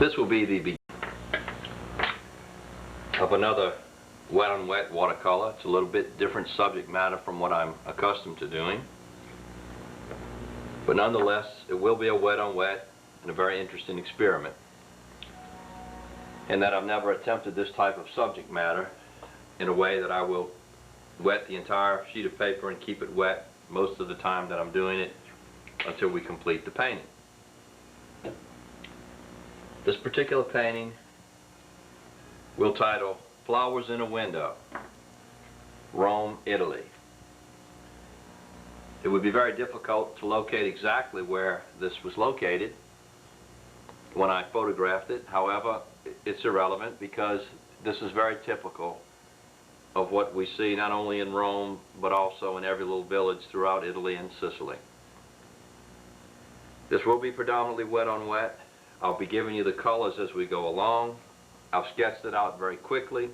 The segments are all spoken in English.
This will be the beginning of another wet on wet watercolor. It's a little bit different subject matter from what I'm accustomed to doing. But nonetheless, it will be a wet on wet and a very interesting experiment. In that I've never attempted this type of subject matter in a way that I will wet the entire sheet of paper and keep it wet most of the time that I'm doing it until we complete the painting. This particular painting we'll title Flowers in a Window, Rome, Italy. It would be very difficult to locate exactly where this was located when I photographed it. However, it's irrelevant because this is very typical of what we see not only in Rome but also in every little village throughout Italy and Sicily. This will be predominantly wet on wet. I'll be giving you the colors as we go along. I've sketched it out very quickly.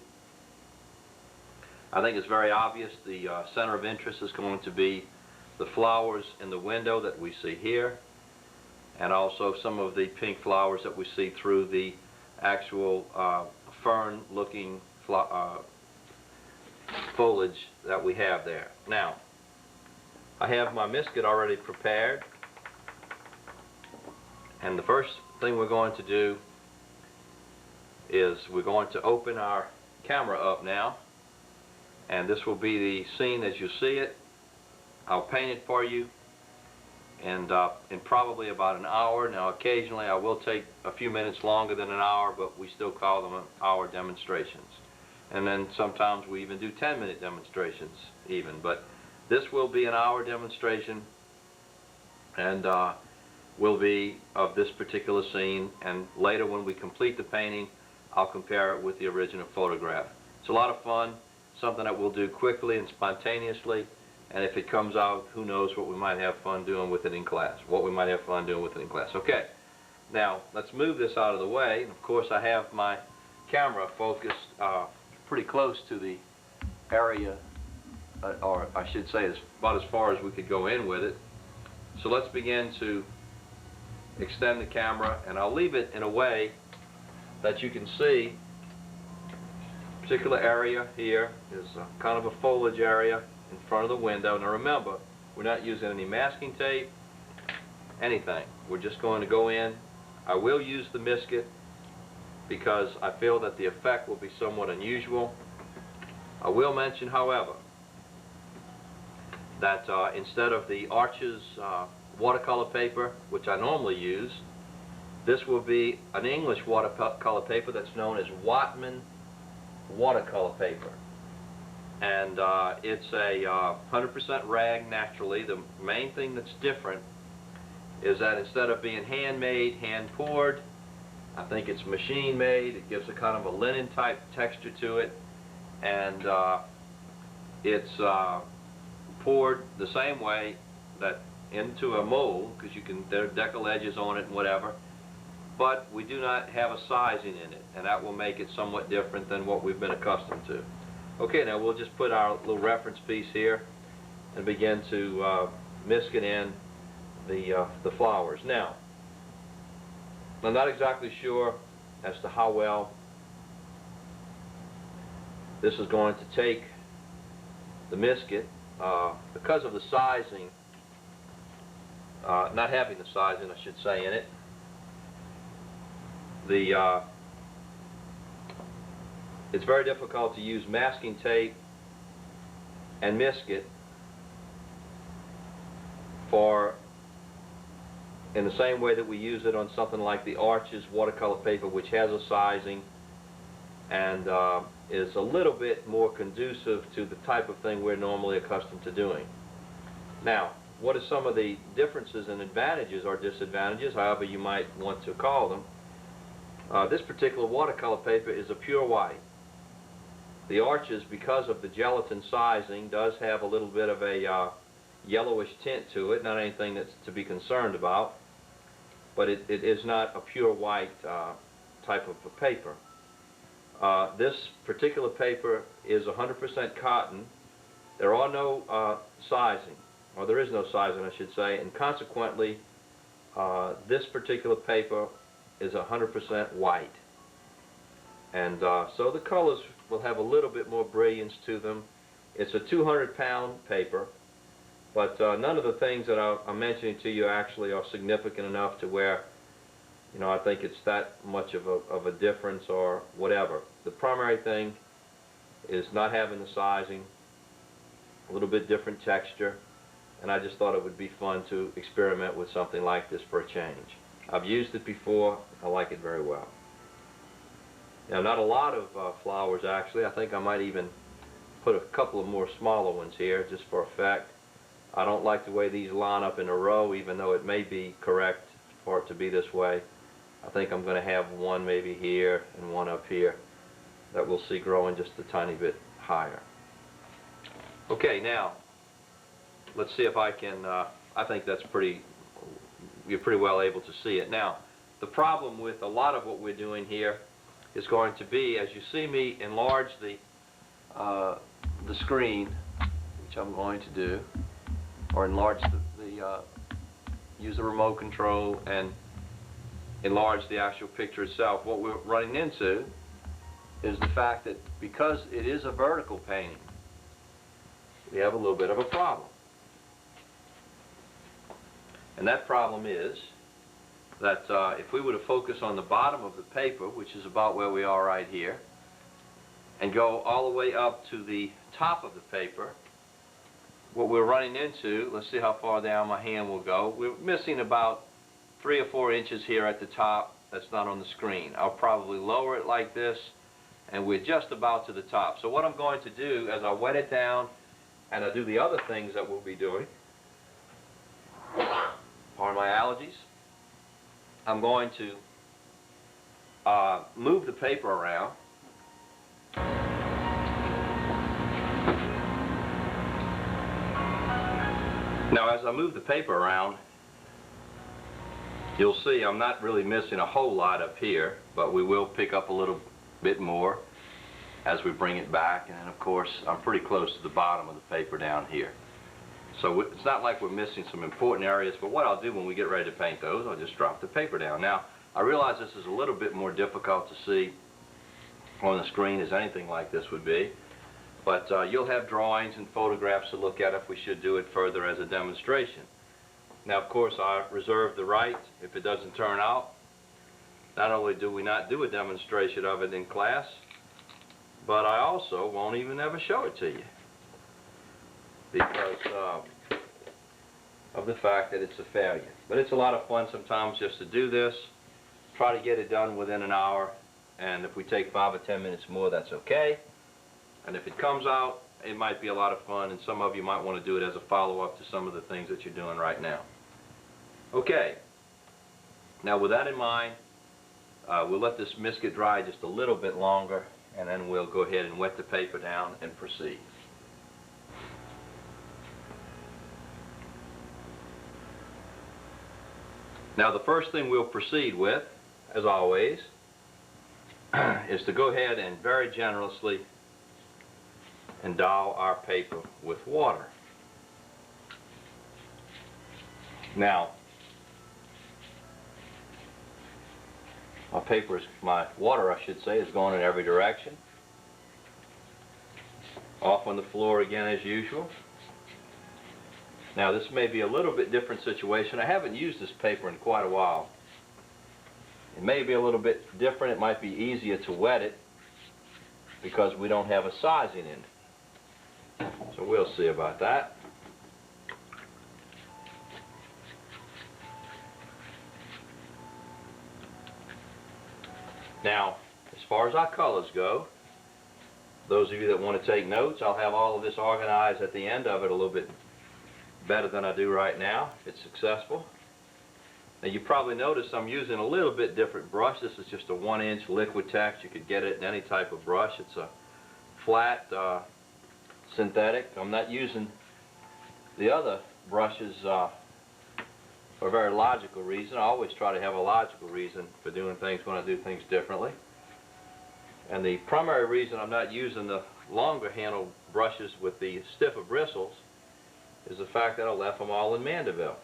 I think it's very obvious the center of interest is going to be the flowers in the window that we see here, and also some of the pink flowers that we see through the actual fern-looking foliage that we have there. Now, I have my misket already prepared, and the first thing we're going to do is we're going to open our camera up now, and this will be the scene as you see it. I'll paint it for you and in probably about an hour. Now occasionally I will take a few minutes longer than an hour, but we still call them hour demonstrations. And then sometimes we even do 10-minute demonstrations even. But this will be an hour demonstration and will be of this particular scene, and later when we complete the painting I'll compare it with the original photograph. It's a lot of fun, something that we'll do quickly and spontaneously, and if it comes out, who knows what we might have fun doing with it in class. Okay, now let's move this out of the way. And of course I have my camera focused pretty close to the area, or I should say about as far as we could go in with it. So let's begin to extend the camera, and I'll leave it in a way that you can see. A particular area here is kind of a foliage area in front of the window. Now remember, we're not using any masking tape, anything. We're just going to go in. I will use the misket because I feel that the effect will be somewhat unusual. I will mention, however, that instead of the Arches watercolor paper, which I normally use, this will be an English watercolor paper that's known as Whitman watercolor paper. And it's a 100% rag naturally. The main thing that's different is that instead of being handmade, hand poured, I think it's machine made. It gives a kind of a linen type texture to it, and it's poured the same way that into a mold, because there are decal edges on it and whatever, but we do not have a sizing in it, and that will make it somewhat different than what we've been accustomed to. Okay, now we'll just put our little reference piece here and begin to misket in the flowers. Now, I'm not exactly sure as to how well this is going to take the misket because of the sizing, not having the sizing I should say in it. It's very difficult to use masking tape and misket in the same way that we use it on something like the Arches watercolor paper, which has a sizing and is a little bit more conducive to the type of thing we're normally accustomed to doing. Now, what are some of the differences and advantages or disadvantages, however you might want to call them? This particular watercolor paper is a pure white. The Arches, because of the gelatin sizing, does have a little bit of a yellowish tint to it, not anything that's to be concerned about, but it is not a pure white type of a paper. This particular paper is 100% cotton. There are no sizing, or there is no sizing I should say, and consequently this particular paper is 100% white. And so the colors will have a little bit more brilliance to them. It's a 200-pound paper, but none of the things that I'm mentioning to you actually are significant enough to where, you know, I think it's that much of a difference or whatever. The primary thing is not having the sizing, a little bit different texture, and I just thought it would be fun to experiment with something like this for a change. I've used it before. I like it very well. Now, not a lot of flowers actually. I think I might even put a couple of more smaller ones here just for effect. I don't like the way these line up in a row, even though it may be correct for it to be this way. I think I'm going to have one maybe here and one up here that we'll see growing just a tiny bit higher. Okay, now let's see if I can, I think that's you're pretty well able to see it. Now, the problem with a lot of what we're doing here is going to be, as you see me enlarge the screen, which I'm going to do, or enlarge use the remote control and enlarge the actual picture itself. What we're running into is the fact that because it is a vertical painting, we have a little bit of a problem. And that problem is that if we were to focus on the bottom of the paper, which is about where we are right here, and go all the way up to the top of the paper, what we're running into, let's see how far down my hand will go, we're missing about 3 or 4 inches here at the top that's not on the screen. I'll probably lower it like this, and we're just about to the top. So what I'm going to do as I wet it down and I do the other things that we'll be doing, pardon my allergies, I'm going to move the paper around. Now, as I move the paper around, you'll see I'm not really missing a whole lot up here, but we will pick up a little bit more as we bring it back. And then, of course, I'm pretty close to the bottom of the paper down here. So it's not like we're missing some important areas, but what I'll do when we get ready to paint those, I'll just drop the paper down. Now, I realize this is a little bit more difficult to see on the screen as anything like this would be, but you'll have drawings and photographs to look at if we should do it further as a demonstration. Now, of course, I reserve the right, if it doesn't turn out, not only do we not do a demonstration of it in class, but I also won't even ever show it to you, because of the fact that it's a failure. But it's a lot of fun sometimes just to do this, try to get it done within an hour, and if we take 5 or 10 minutes more, that's okay. And if it comes out, it might be a lot of fun, and some of you might want to do it as a follow-up to some of the things that you're doing right now. Okay, now with that in mind, we'll let this biscuit dry just a little bit longer, and then we'll go ahead and wet the paper down and proceed. Now, the first thing we'll proceed with, as always, is to go ahead and very generously endow our paper with water. Now, my water, I should say, is going in every direction. Off on the floor again as usual. Now, this may be a little bit different situation. I haven't used this paper in quite a while. It may be a little bit different. It might be easier to wet it because we don't have a sizing in it. So we'll see about that. Now, as far as our colors go, those of you that want to take notes, I'll have all of this organized at the end of it a little bit better than I do right now, if it's successful. Now, you probably noticed I'm using a little bit different brush. This is just a 1-inch Liquitex. You could get it in any type of brush. It's a flat synthetic. I'm not using the other brushes for a very logical reason. I always try to have a logical reason for doing things when I do things differently. And the primary reason I'm not using the longer handled brushes with the stiffer bristles is the fact that I left them all in Mandeville.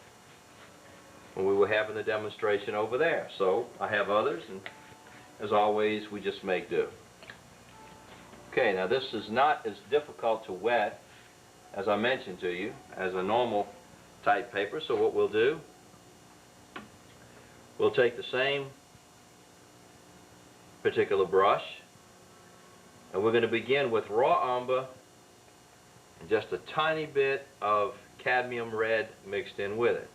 when we were having the demonstration over there. So I have others, and as always, we just make do. Okay, now this is not as difficult to wet, as I mentioned to you, as a normal type paper. So what we'll do, we'll take the same particular brush, and we're going to begin with raw umber and just a tiny bit of cadmium red mixed in with it.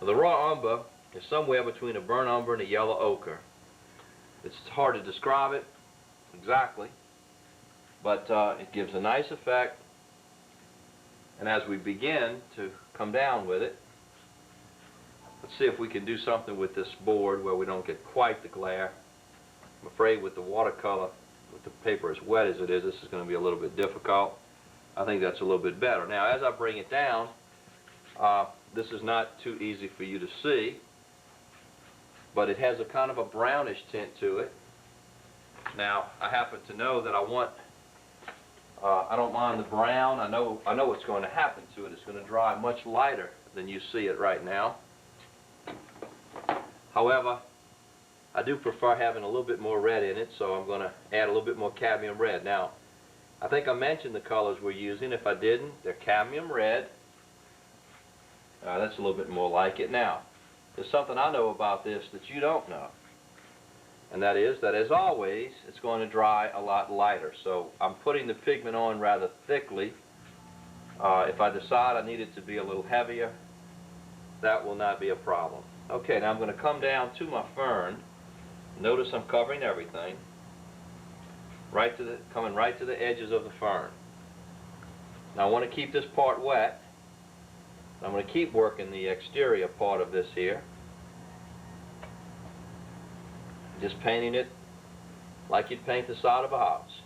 The raw umber is somewhere between a burnt umber and a yellow ochre. It's hard to describe it exactly, but it gives a nice effect. And as we begin to come down with it, let's see if we can do something with this board where we don't get quite the glare. I'm afraid with the watercolor, with the paper as wet as it is, this is going to be a little bit difficult. I think that's a little bit better. Now, as I bring it down, this is not too easy for you to see, but it has a kind of a brownish tint to it. Now, I happen to know that I don't mind the brown. I know what's going to happen to it. It's going to dry much lighter than you see it right now. However, I do prefer having a little bit more red in it, so I'm going to add a little bit more cadmium red. Now, I think I mentioned the colors we're using. If I didn't, they're cadmium red. That's a little bit more like it. Now, there's something I know about this that you don't know, and that is that, as always, it's going to dry a lot lighter. So I'm putting the pigment on rather thickly. If I decide I need it to be a little heavier, that will not be a problem. Okay, now I'm going to come down to my fern. Notice I'm covering everything, coming right to the edges of the fern. Now I want to keep this part wet. I'm going to keep working the exterior part of this here, just painting it like you'd paint the side of a house.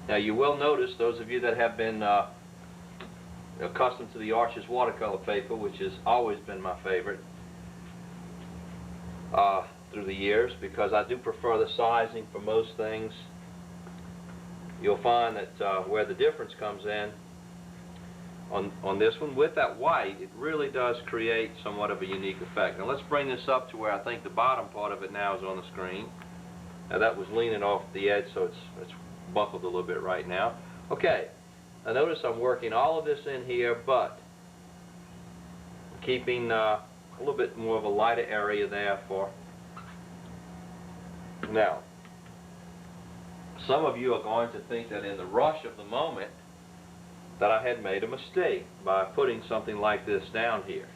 Now you will notice, those of you that have been accustomed to the Arches watercolor paper, which has always been my favorite through the years, because I do prefer the sizing for most things, you'll find that where the difference comes in on this one, with that white, it really does create somewhat of a unique effect. Now let's bring this up to where I think the bottom part of it now is on the screen. Now that was leaning off the edge, so it's buckled a little bit right now. Okay, now notice I'm working all of this in here, but keeping a little bit more of a lighter area there for now. Some of you are going to think that in the rush of the moment that I had made a mistake by putting something like this down here.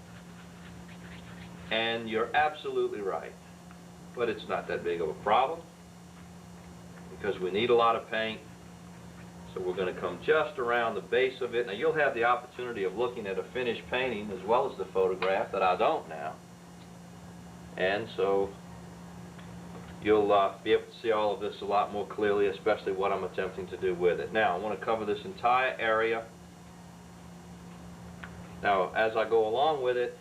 And you're absolutely right. But it's not that big of a problem, because we need a lot of paint. So we're going to come just around the base of it. Now you'll have the opportunity of looking at a finished painting as well as the photograph that I don't now. And so you'll be able to see all of this a lot more clearly, especially what I'm attempting to do with it. Now I want to cover this entire area. Now as I go along with it,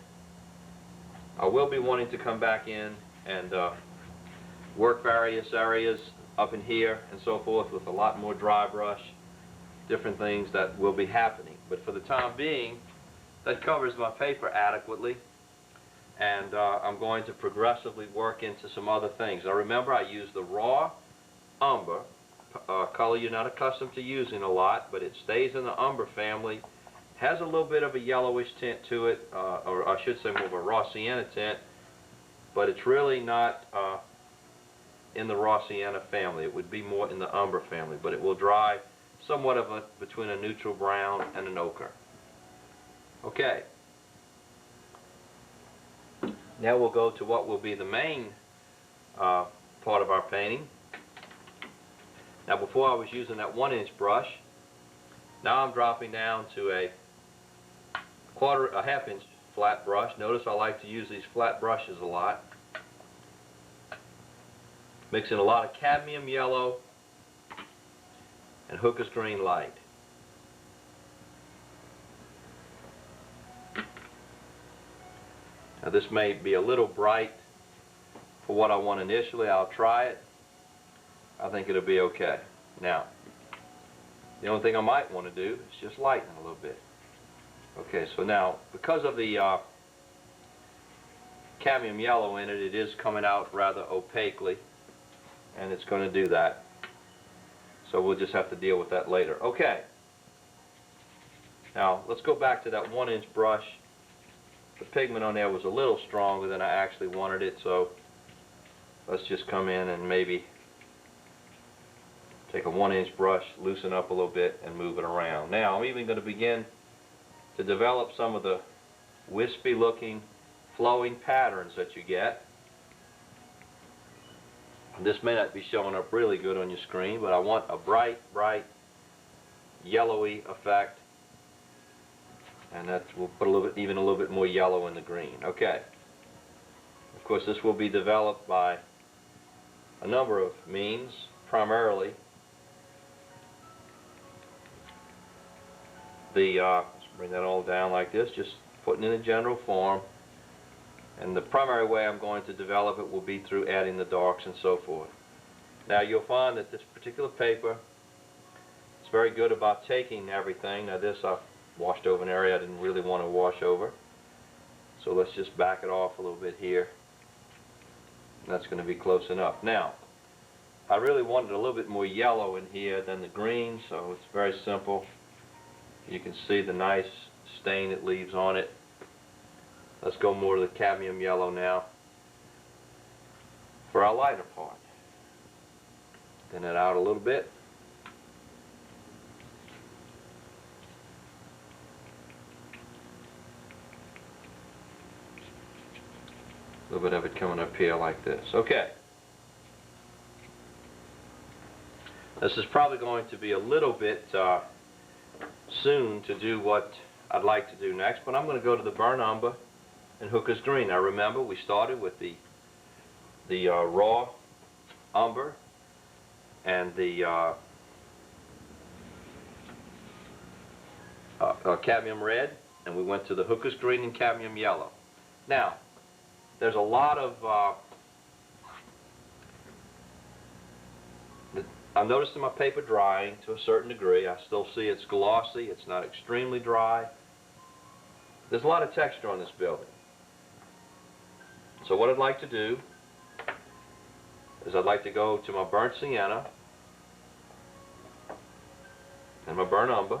I will be wanting to come back in and work various areas up in here and so forth with a lot more dry brush, different things that will be happening. But for the time being, that covers my paper adequately, and I'm going to progressively work into some other things. Now remember, I use the raw umber, color you're not accustomed to using a lot, but it stays in the umber family, has a little bit of a yellowish tint to it, or I should say more of a raw sienna tint, but it's really not in the raw sienna family. It would be more in the umber family, but it will dry somewhat of between a neutral brown and an ochre. Okay. Now we'll go to what will be the main part of our painting. Now before I was using that 1-inch brush. Now I'm dropping down to a half-inch flat brush. Notice I like to use these flat brushes a lot. Mixing a lot of cadmium yellow and Hooker's green light. Now this may be a little bright for what I want initially. I'll try it. I think it'll be okay. Now, the only thing I might want to do is just lighten a little bit. Okay, so now because of the cadmium yellow in it, it is coming out rather opaquely, and it's going to do that. So we'll just have to deal with that later. Okay. Now let's go back to that 1-inch brush. The pigment on there was a little stronger than I actually wanted it, so let's just come in and maybe take a 1-inch brush, loosen up a little bit, and move it around. Now I'm even going to begin to develop some of the wispy looking flowing patterns that you get. This may not be showing up really good on your screen, but I want a bright yellowy effect, and we'll put even a little bit more yellow in the green. Okay. Of course, this will be developed by a number of means, primarily let's bring that all down like this, just putting in a general form. And the primary way I'm going to develop it will be through adding the darks and so forth. Now you'll find that this particular paper is very good about taking everything. Now this I've washed over an area I didn't really want to wash over. So let's just back it off a little bit here. And that's going to be close enough. Now, I really wanted a little bit more yellow in here than the green, so it's very simple. You can see the nice stain it leaves on it. Let's go more to the cadmium yellow now for our lighter part. Thin it out a little bit. A little bit of it coming up here like this. Okay. This is probably going to be a little bit soon to do what I'd like to do next, but I'm going to go to the burnt umber and Hooker's green. Now remember, we started with the raw umber and the cadmium red, and we went to the Hooker's green and cadmium yellow. Now, there's a lot of I've noticed in my paper drying to a certain degree. I still see it's glossy. It's not extremely dry. There's a lot of texture on this building. So what I'd like to do is I'd like to go to my burnt sienna and my burnt umber,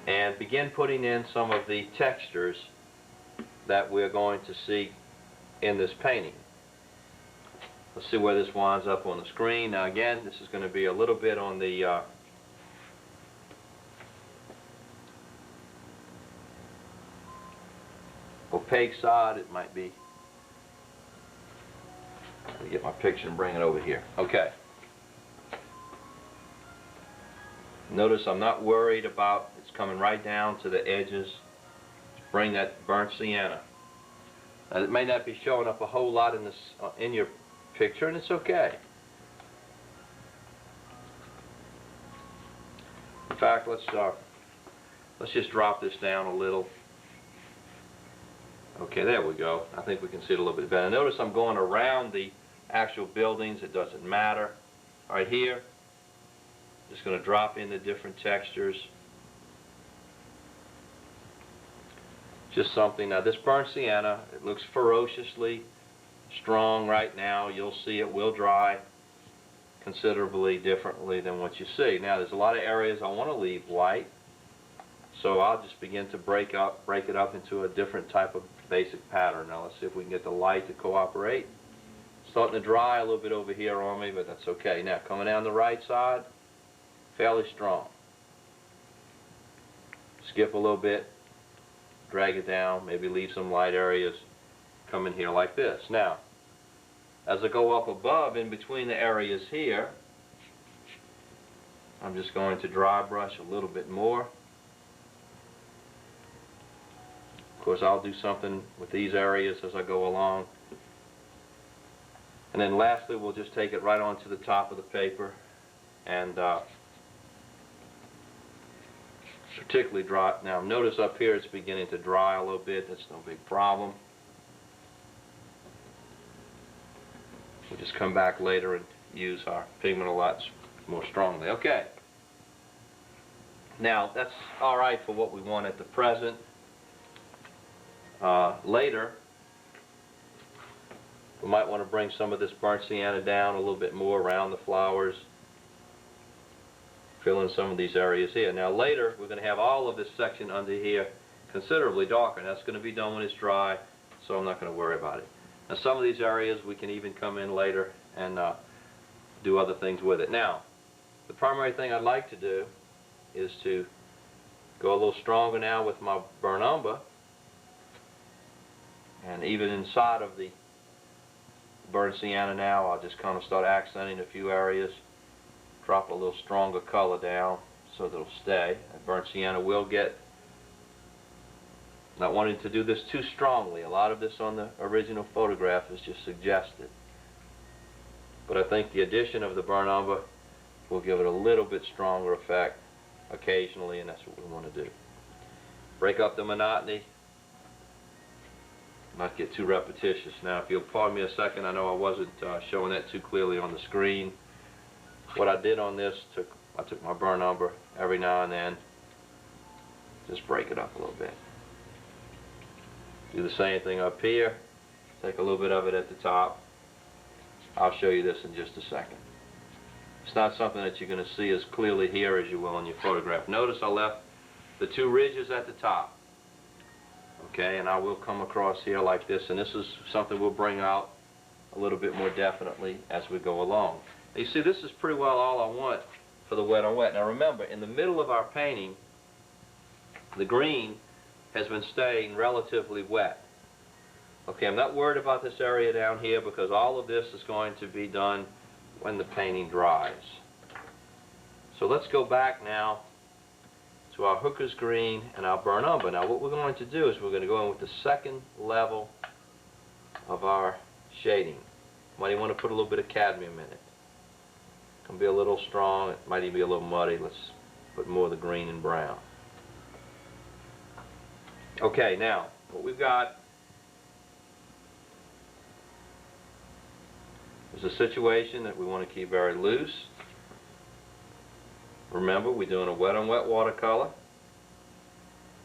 and begin putting in some of the textures that we're going to see in this painting. Let's see where this winds up on the screen. Now again, this is going to be a little bit on the opaque side. It might be. Let me get my picture and bring it over here. Okay. Notice I'm not worried about it's coming right down to the edges. Bring that burnt sienna. Now, it may not be showing up a whole lot in this in your picture, and it's okay. In fact, let's just drop this down a little. Okay, there we go. I think we can see it a little bit better. Notice I'm going around the actual buildings. It doesn't matter. Right here, just going to drop in the different textures. Just something. Now this burnt sienna, it looks ferociously strong right now. You'll see it will dry considerably differently than what you see. Now there's a lot of areas I want to leave white, so I'll just begin to break it up into a different type of basic pattern. Now let's see if we can get the light to cooperate. Starting to dry a little bit over here on me, but that's okay. Now coming down the right side, fairly strong. Skip a little bit. Drag it down, maybe leave some light areas, come in here like this. Now, as I go up above in between the areas here, I'm just going to dry brush a little bit more. Of course, I'll do something with these areas as I go along. And then lastly, we'll just take it right onto the top of the paper and particularly dry. Now notice up here it's beginning to dry a little bit. That's no big problem. We'll just come back later and use our pigment a lot more strongly. Okay. Now, that's all right for what we want at the present. Later, we might want to bring some of this burnt sienna down a little bit more around the flowers, fill in some of these areas here. Now later, we're going to have all of this section under here considerably darker. That's going to be done when it's dry, so I'm not going to worry about it. Now some of these areas we can even come in later and do other things with it. Now, the primary thing I'd like to do is to go a little stronger now with my burnt umber, and even inside of the burnt sienna now, I'll just kind of start accenting a few areas, drop a little stronger color down so that it'll stay. And burnt sienna will get, not wanting to do this too strongly. A lot of this on the original photograph is just suggested. But I think the addition of the burnt umber will give it a little bit stronger effect occasionally, and that's what we want to do. Break up the monotony, not get too repetitious. Now, if you'll pardon me a second, I know I wasn't showing that too clearly on the screen. What I did on this, I took my burnt umber every now and then, just break it up a little bit. Do the same thing up here, take a little bit of it at the top. I'll show you this in just a second. It's not something that you're going to see as clearly here as you will in your photograph. Notice I left the two ridges at the top. Okay, and I will come across here like this, and this is something we'll bring out a little bit more definitely as we go along. Now, you see, this is pretty well all I want for the wet on wet. Now remember, in the middle of our painting, the green has been staying relatively wet. Okay, I'm not worried about this area down here because all of this is going to be done when the painting dries. So let's go back now to our hooker's green and our burnt umber. Now what we're going to do is we're going to go in with the second level of our shading. Might even want to put a little bit of cadmium in it. It can be a little strong, it might even be a little muddy. Let's put more of the green and brown. Okay, now what we've got is a situation that we want to keep very loose. Remember, we're doing a wet on wet watercolor,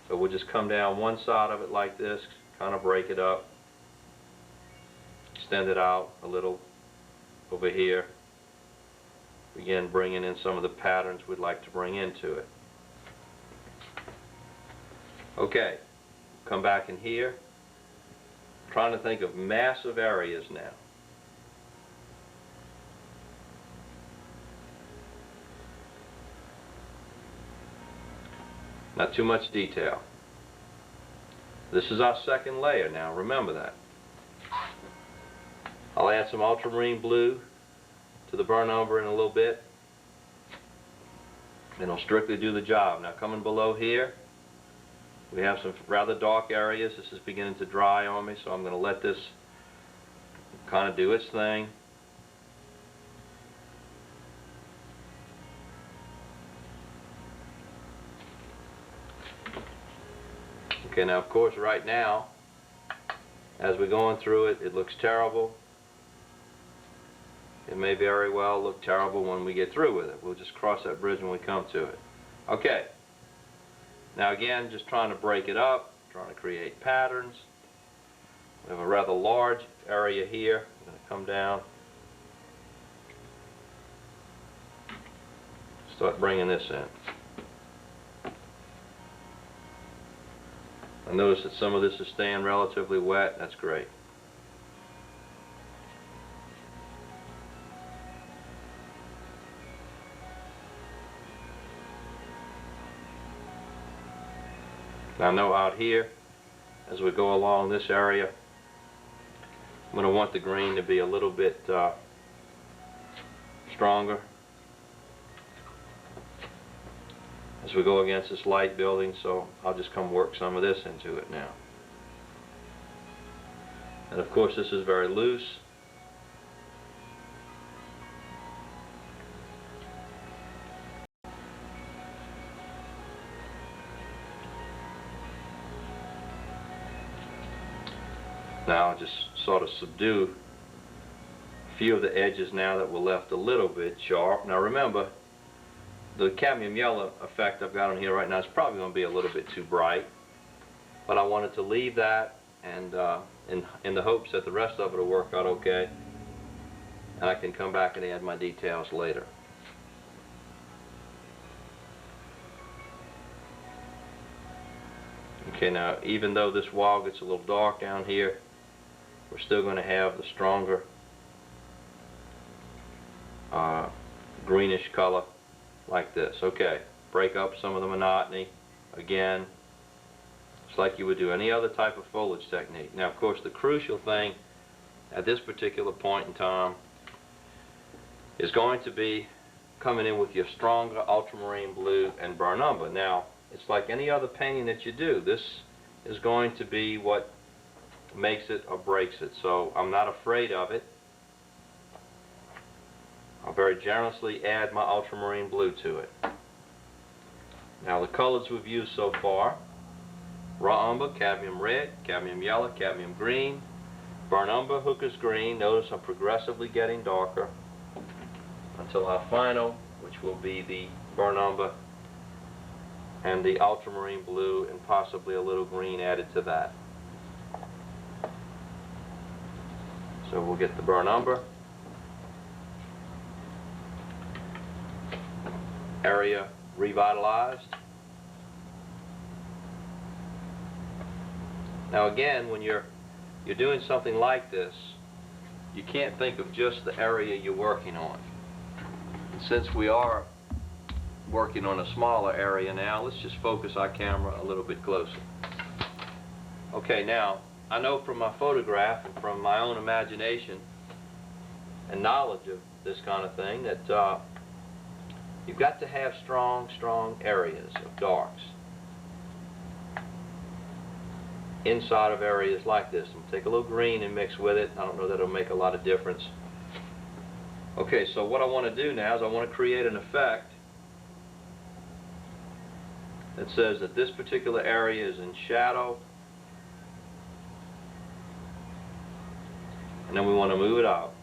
so we'll just come down one side of it like this, kind of break it up, extend it out a little over here, begin bringing in some of the patterns we'd like to bring into it. Okay, come back in here, trying to think of massive areas now. Not too much detail. This is our second layer now, remember that. I'll add some ultramarine blue to the burnt umber in a little bit, and it'll strictly do the job. Now coming below here, we have some rather dark areas. This is beginning to dry on me, so I'm going to let this kind of do its thing. Okay, now of course right now, as we're going through it, it looks terrible. It may very well look terrible when we get through with it. We'll just cross that bridge when we come to it. Okay, now again, just trying to break it up, trying to create patterns. We have a rather large area here. I'm going to come down, start bringing this in. I notice that some of this is staying relatively wet. That's great. Now I know out here, as we go along this area, I'm going to want the green to be a little bit stronger as we go against this light building, so I'll just come work some of this into it now. And of course this is very loose. Now I'll just sort of subdue a few of the edges now that were left a little bit sharp. Now remember, the cadmium yellow effect I've got on here right now is probably going to be a little bit too bright, but I wanted to leave that, and in the hopes that the rest of it will work out okay, and I can come back and add my details later. Okay, now even though this wall gets a little dark down here, we're still going to have the stronger greenish color like this. Okay, break up some of the monotony again, just like you would do any other type of foliage technique. Now of course the crucial thing at this particular point in time is going to be coming in with your stronger ultramarine blue and burnt umber. Now it's like any other painting that you do. This is going to be what makes it or breaks it. So I'm not afraid of it. I'll very generously add my ultramarine blue to it. Now the colors we've used so far: raw umber, cadmium red, cadmium yellow, cadmium green, burnt umber, hooker's green. Notice I'm progressively getting darker until our final, which will be the burnt umber and the ultramarine blue and possibly a little green added to that. So we'll get the burnt umber area revitalized. Now again, when you're doing something like this, you can't think of just the area you're working on. Since we are working on a smaller area now, let's just focus our camera a little bit closer. Okay, now I know from my photograph and from my own imagination and knowledge of this kind of thing that you've got to have strong areas of darks inside of areas like this. And take a little green and mix with it. I don't know that it'll make a lot of difference. Okay, so what I want to do now is I want to create an effect that says that this particular area is in shadow, and then we want to move it out.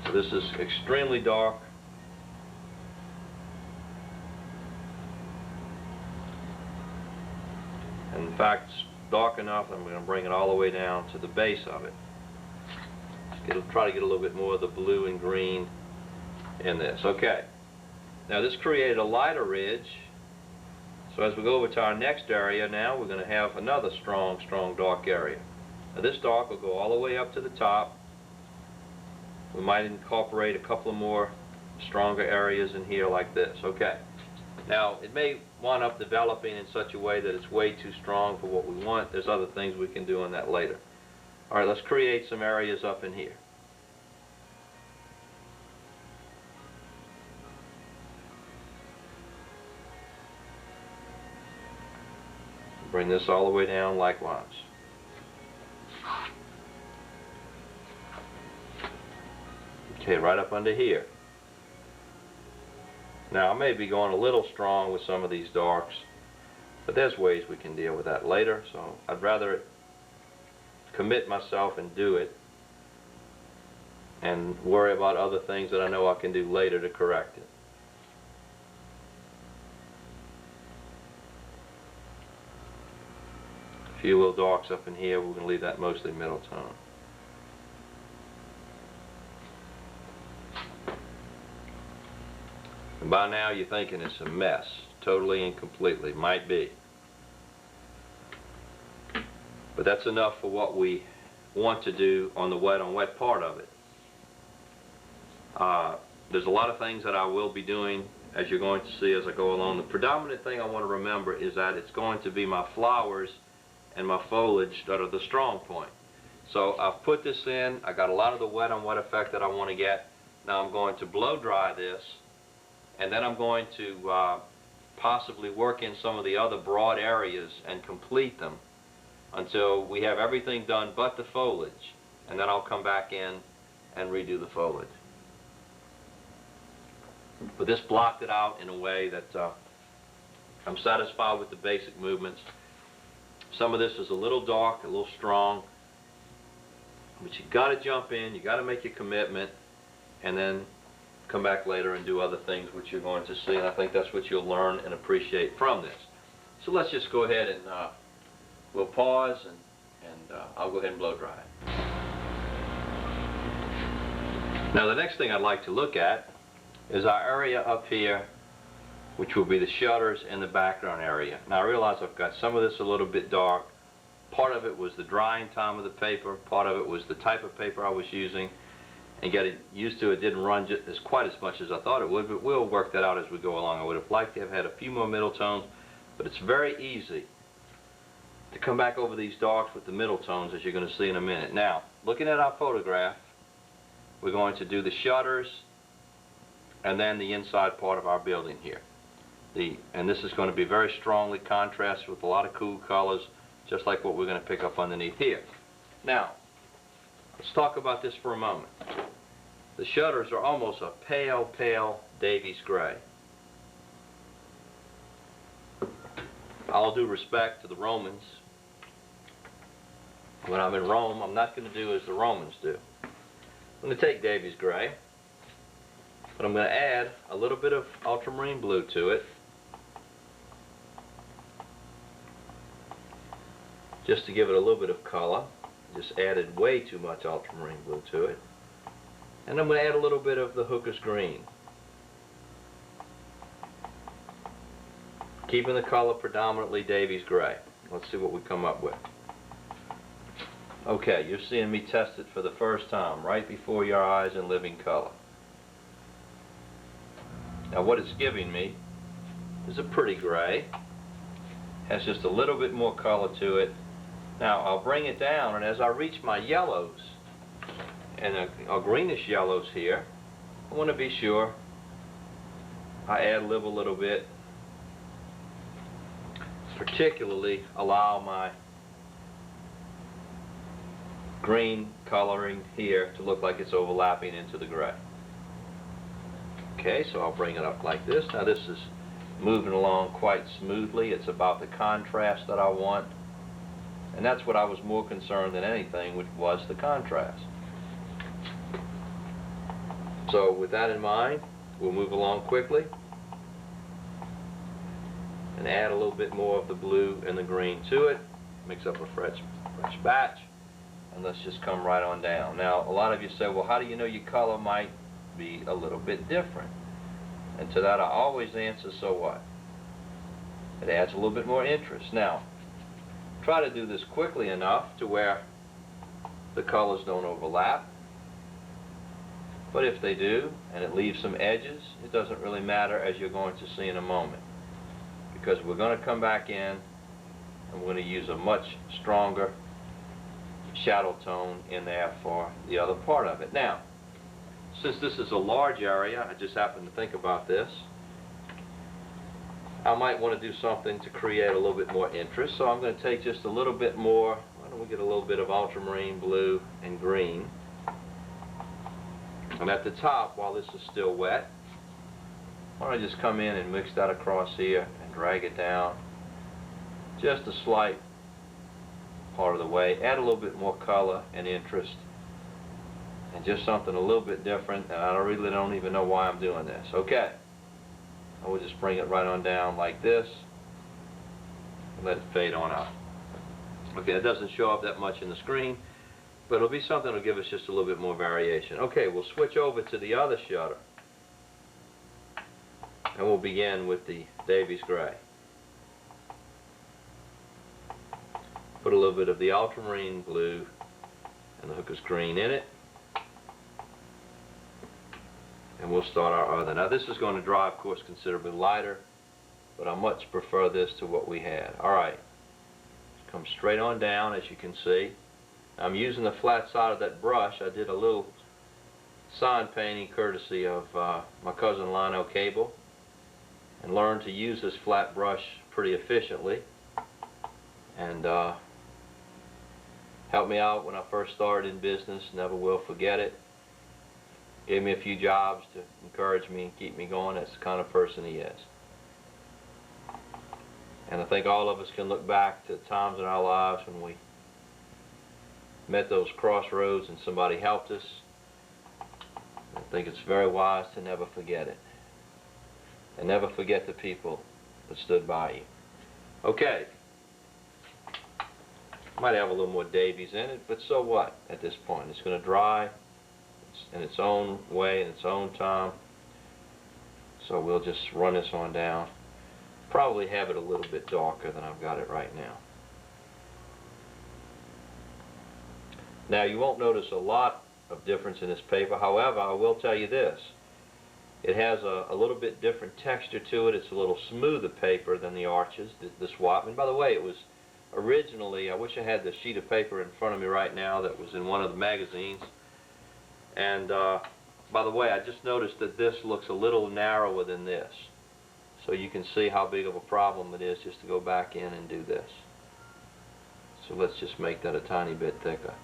So this is extremely dark. And in fact, it's dark enough I'm going to bring it all the way down to the base of it. Try to get a little bit more of the blue and green in this. Okay. Now this created a lighter ridge. So as we go over to our next area now, we're going to have another strong dark area. Now this dark will go all the way up to the top. We might incorporate a couple of more stronger areas in here like this. Okay. Now it may wind up developing in such a way that it's way too strong for what we want. There's other things we can do on that later. All right, let's create some areas up in here. Bring this all the way down likewise. Okay, right up under here. Now I may be going a little strong with some of these darks, but there's ways we can deal with that later, so I'd rather commit myself and do it and worry about other things that I know I can do later to correct it. A few little darks up in here, we're going to leave that mostly middle tone. And by now you're thinking it's a mess, totally and completely. Might be. But that's enough for what we want to do on the wet on wet part of it. There's a lot of things that I will be doing, as you're going to see as I go along. The predominant thing I want to remember is that it's going to be my flowers and my foliage that are the strong point. So I've put this in. I got a lot of the wet on wet effect that I want to get. Now I'm going to blow dry this, and then I'm going to possibly work in some of the other broad areas and complete them until we have everything done but the foliage, and then I'll come back in and redo the foliage. But this blocked it out in a way that I'm satisfied with the basic movements. Some of this is a little dark, a little strong, But you got to jump in, you got to make your commitment, and then come back later and do other things which you're going to see, and I think that's what you'll learn and appreciate from this. So let's just go ahead and we'll pause, and I'll go ahead and blow dry it. Now the next thing I'd like to look at is our area up here, which will be the shutters and the background area. Now I realize I've got some of this a little bit dark. Part of it was the drying time of the paper, part of it was the type of paper I was using, and getting used to it didn't run quite as much as I thought it would, but we'll work that out as we go along. I would have liked to have had a few more middle tones, but it's very easy to come back over these darks with the middle tones, as you're going to see in a minute. Now, looking at our photograph, we're going to do the shutters and then the inside part of our building here. And this is going to be very strongly contrasted with a lot of cool colors, just like what we're going to pick up underneath here. Now, let's talk about this for a moment. The shutters are almost a pale, pale Davies gray. All due respect to the Romans, when I'm in Rome, I'm not going to do as the Romans do. I'm going to take Davies gray, but I'm going to add a little bit of ultramarine blue to it, just to give it a little bit of color. Just added way too much ultramarine blue to it. And I'm going to add a little bit of the hooker's green, keeping the color predominantly Davies gray. Let's see what we come up with. Okay, you're seeing me test it for the first time right before your eyes in living color. Now what it's giving me is a pretty gray. Has just a little bit more color to it. Now I'll bring it down, and as I reach my yellows and a greenish yellows here, I want to be sure I ad lib a little bit, particularly allow my green coloring here to look like it's overlapping into the gray. Okay, so I'll bring it up like this. Now this is moving along quite smoothly. It's about the contrast that I want. And that's what I was more concerned than anything, which was the contrast. So with that in mind, we'll move along quickly and add a little bit more of the blue and the green to it. Mix up a fresh batch, and let's just come right on down. Now, a lot of you say, well, how do you know your color might be a little bit different? And to that I always answer, so what? It adds a little bit more interest. Now, try to do this quickly enough to where the colors don't overlap. But if they do, and it leaves some edges, it doesn't really matter, as you're going to see in a moment. Because we're going to come back in, and we're going to use a much stronger shadow tone in there for the other part of it. Now, since this is a large area, I just happened to think about this, I might want to do something to create a little bit more interest. So I'm going to take just a little bit more, why don't we get a little bit of ultramarine blue and green. And at the top, while this is still wet, why don't I just come in and mix that across here and drag it down just a slight part of the way. Add a little bit more color and interest, and just something a little bit different, and I really don't even know why I'm doing this. Okay. I will just bring it right on down like this and let it fade on out. Okay, it doesn't show up that much in the screen, but it'll be something that'll give us just a little bit more variation. Okay, we'll switch over to the other shutter, and we'll begin with the Davies gray. Put a little bit of the ultramarine blue and the hooker's green in it. And we'll start our other. Now this is going to dry, of course, considerably lighter, but I much prefer this to what we had. Alright, come straight on down, as you can see. I'm using the flat side of that brush. I did a little sign painting courtesy of my cousin Lionel Cable, and learned to use this flat brush pretty efficiently, and helped me out when I first started in business. Never will forget it. Gave me a few jobs to encourage me and keep me going. That's the kind of person he is. And I think all of us can look back to times in our lives when we met those crossroads and somebody helped us, I think it's very wise to never forget it. And never forget the people that stood by you. Okay. Might have a little more Davies in it, but so what at this point? It's going to dry in its own way, in its own time. So we'll just run this on down. Probably have it a little bit darker than I've got it right now. Now you won't notice a lot of difference in this paper. However, I will tell you this. It has a little bit different texture to it. It's a little smoother paper than the Arches, this Whatman. By the way, it was originally, I wish I had the sheet of paper in front of me right now that was in one of the magazines. And by the way, I just noticed that this looks a little narrower than this. So you can see how big of a problem it is just to go back in and do this. So let's just make that a tiny bit thicker.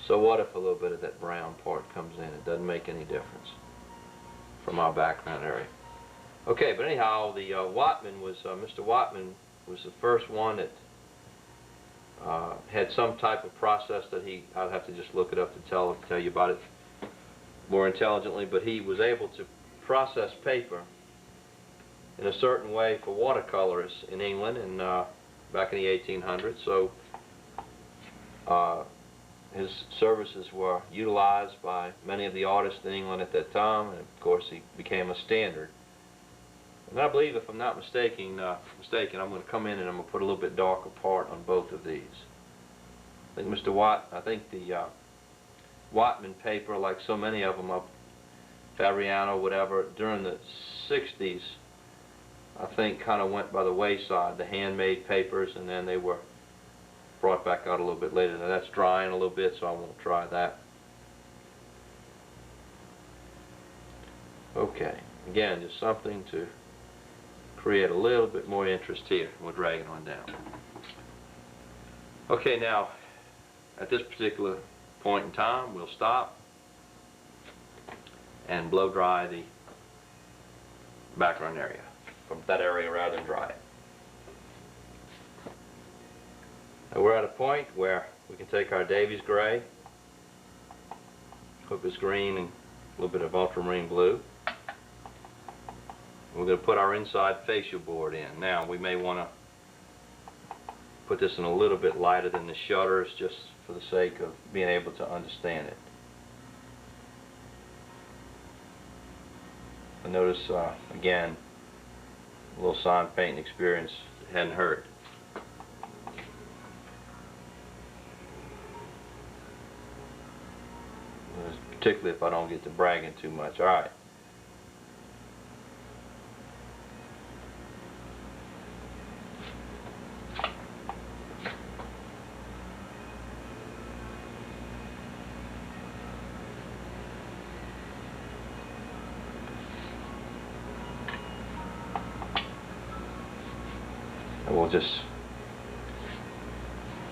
So what if a little bit of that brown part comes in? It doesn't make any difference from our background area. Okay, but anyhow, the Whatman was, Mr. Whatman was the first one that had some type of process that I'd have to just look it up to tell you about it more intelligently, but he was able to process paper in a certain way for watercolors in England and back in the 1800s. So his services were utilized by many of the artists in England at that time, and of course he became a standard. And I believe, if I'm not mistaken, I'm going to come in and I'm going to put a little bit darker part on both of these. I think the Whatman paper, like so many of them, Fabriano, whatever, during the 60s, I think kind of went by the wayside, the handmade papers, and then they were brought back out a little bit later. Now that's drying a little bit, so I won't try that. Okay, again, just something to create a little bit more interest here. We'll drag it on down. Okay, now at this particular point in time, we'll stop and blow dry the background area, from that area rather than dry it. Now we're at a point where we can take our Davies gray, Hooker's green, and a little bit of ultramarine blue. We're going to put our inside facial board in. Now we may want to put this in a little bit lighter than the shutters, just for the sake of being able to understand it. I notice again, a little sign painting experience hadn't hurt. Particularly if I don't get to bragging too much. All right. And we'll just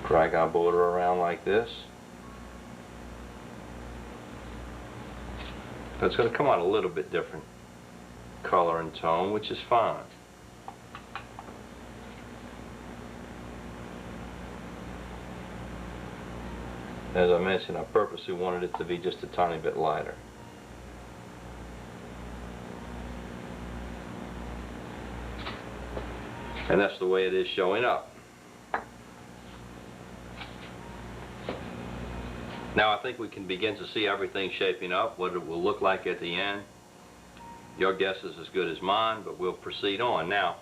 drag our border around like this. It's going to come out a little bit different color and tone, which is fine. As I mentioned, I purposely wanted it to be just a tiny bit lighter. And that's the way it is showing up. Now I think we can begin to see everything shaping up, what it will look like at the end. Your guess is as good as mine, but we'll proceed on. Now,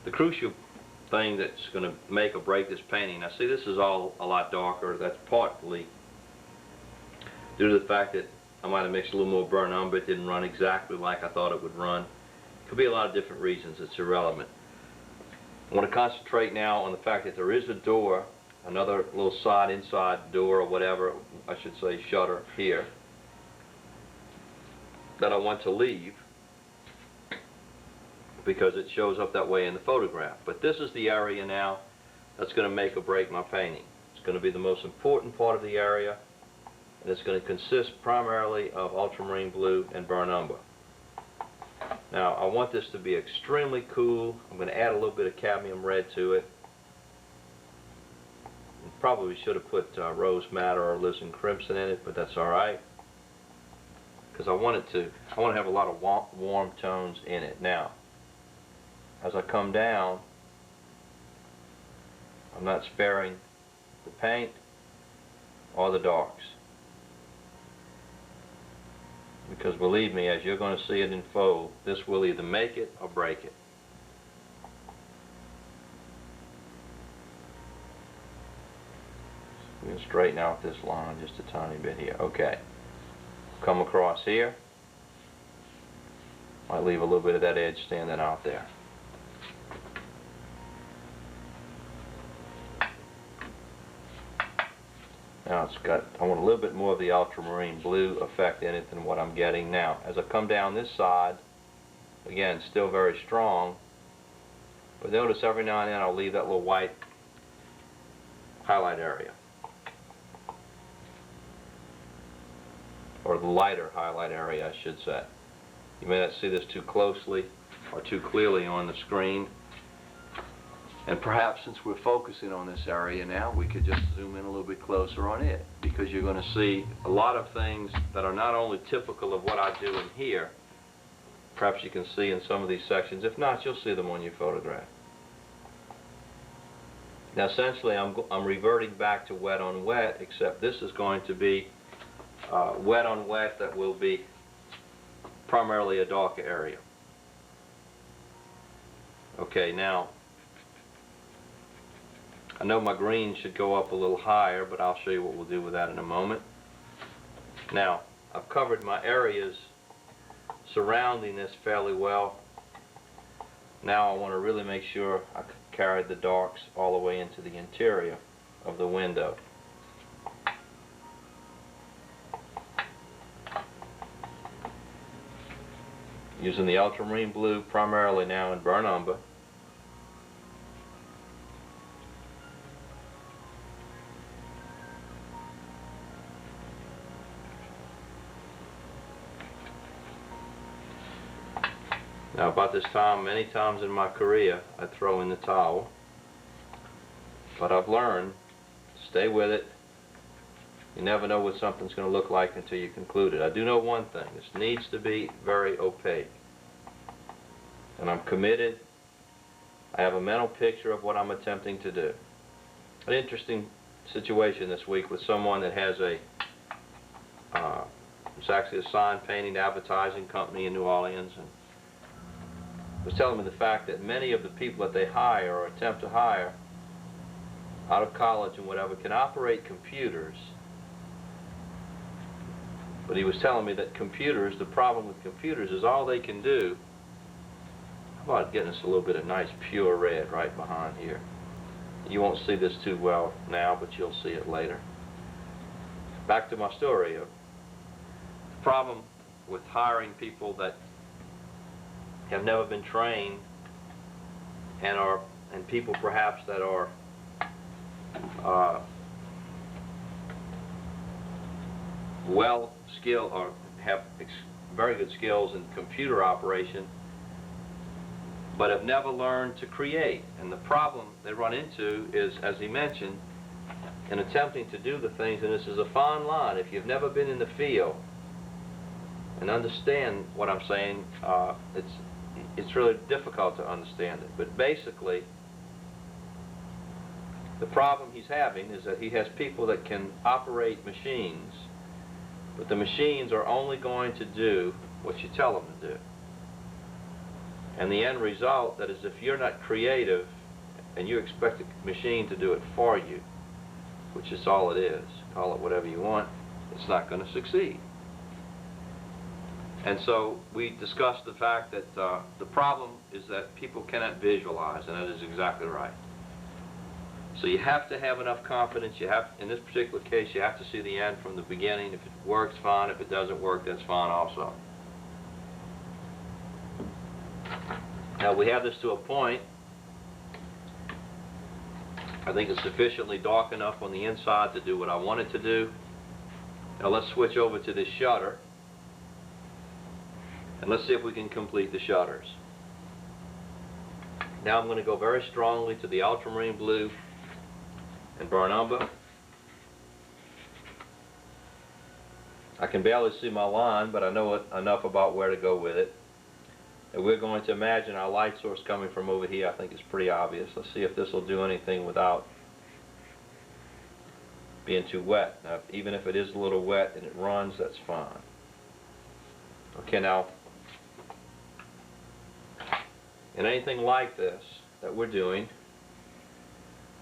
the crucial thing that's going to make or break this painting, now see, this is all a lot darker. That's partly due to the fact that I might have mixed a little more burnt umber. It didn't run exactly like I thought it would run. Could be a lot of different reasons. It's irrelevant. I want to concentrate now on the fact that there is a door, another little inside door or whatever, I should say shutter here, that I want to leave because it shows up that way in the photograph. But this is the area now that's going to make or break my painting. It's going to be the most important part of the area, and it's going to consist primarily of ultramarine blue and burnt umber. Now I want this to be extremely cool. I'm going to add a little bit of cadmium red to it. probably should have put rose madder or alizarin crimson in it, but that's all right, because I want to have a lot of warm tones in it. Now, as I come down, I'm not sparing the paint or the darks, because believe me, as you're going to see it unfold, this will either make it or break it. We're going to straighten out this line just a tiny bit here. Okay. Come across here. Might leave a little bit of that edge standing out there. Now I want a little bit more of the ultramarine blue effect in it than what I'm getting now. As I come down this side, again, still very strong, but notice every now and then I'll leave that little white highlight area, or the lighter highlight area, I should say. You may not see this too closely or too clearly on the screen, and perhaps since we're focusing on this area now, we could just zoom in a little bit closer on it, because you're going to see a lot of things that are not only typical of what I do in here, perhaps you can see in some of these sections. If not, you'll see them on your photograph. Now essentially I'm reverting back to wet on wet, except this is going to be wet on wet that will be primarily a darker area. Okay, now I know my green should go up a little higher, but I'll show you what we'll do with that in a moment. Now, I've covered my areas surrounding this fairly well. Now I want to really make sure I carried the darks all the way into the interior of the window. Using the ultramarine blue primarily now in burnt umber. Now about this time, many times in my career, I throw in the towel, but I've learned, stay with it. You never know what something's going to look like until you conclude it. I do know one thing, this needs to be very opaque. And I'm committed. I have a mental picture of what I'm attempting to do. An interesting situation this week with someone that has it's actually a sign painting advertising company in New Orleans, and was telling me the fact that many of the people that they hire or attempt to hire out of college and whatever can operate computers. But he was telling me that computers, the problem with computers is all they can do. How about getting us a little bit of nice pure red right behind here? You won't see this too well now, but you'll see it later. Back to my story. The problem with hiring people that have never been trained and people perhaps that are well skilled or have very good skills in computer operation, but have never learned to create. And the problem they run into is, as he mentioned, in attempting to do the things, and this is a fine line, if you've never been in the field and understand what I'm saying, it's really difficult to understand it. But basically, the problem he's having is that he has people that can operate machines, but the machines are only going to do what you tell them to do. And the end result, that is, if you're not creative and you expect a machine to do it for you, which is all it is, call it whatever you want, it's not going to succeed. And so we discussed the fact that the problem is that people cannot visualize, and that is exactly right. So you have to have enough confidence. You have, in this particular case, you have to see the end from the beginning. If it works, fine. If it doesn't work, that's fine also. Now we have this to a point. I think it's sufficiently dark enough on the inside to do what I want it to do. Now let's switch over to this shutter, and let's see if we can complete the shutters. Now I'm going to go very strongly to the ultramarine blue and burn umber. I can barely see my line, but I know enough about where to go with it. And we're going to imagine our light source coming from over here. I think it's pretty obvious. Let's see if this will do anything without being too wet. Now, even if it is a little wet and it runs, that's fine. Okay, now, in anything like this that we're doing,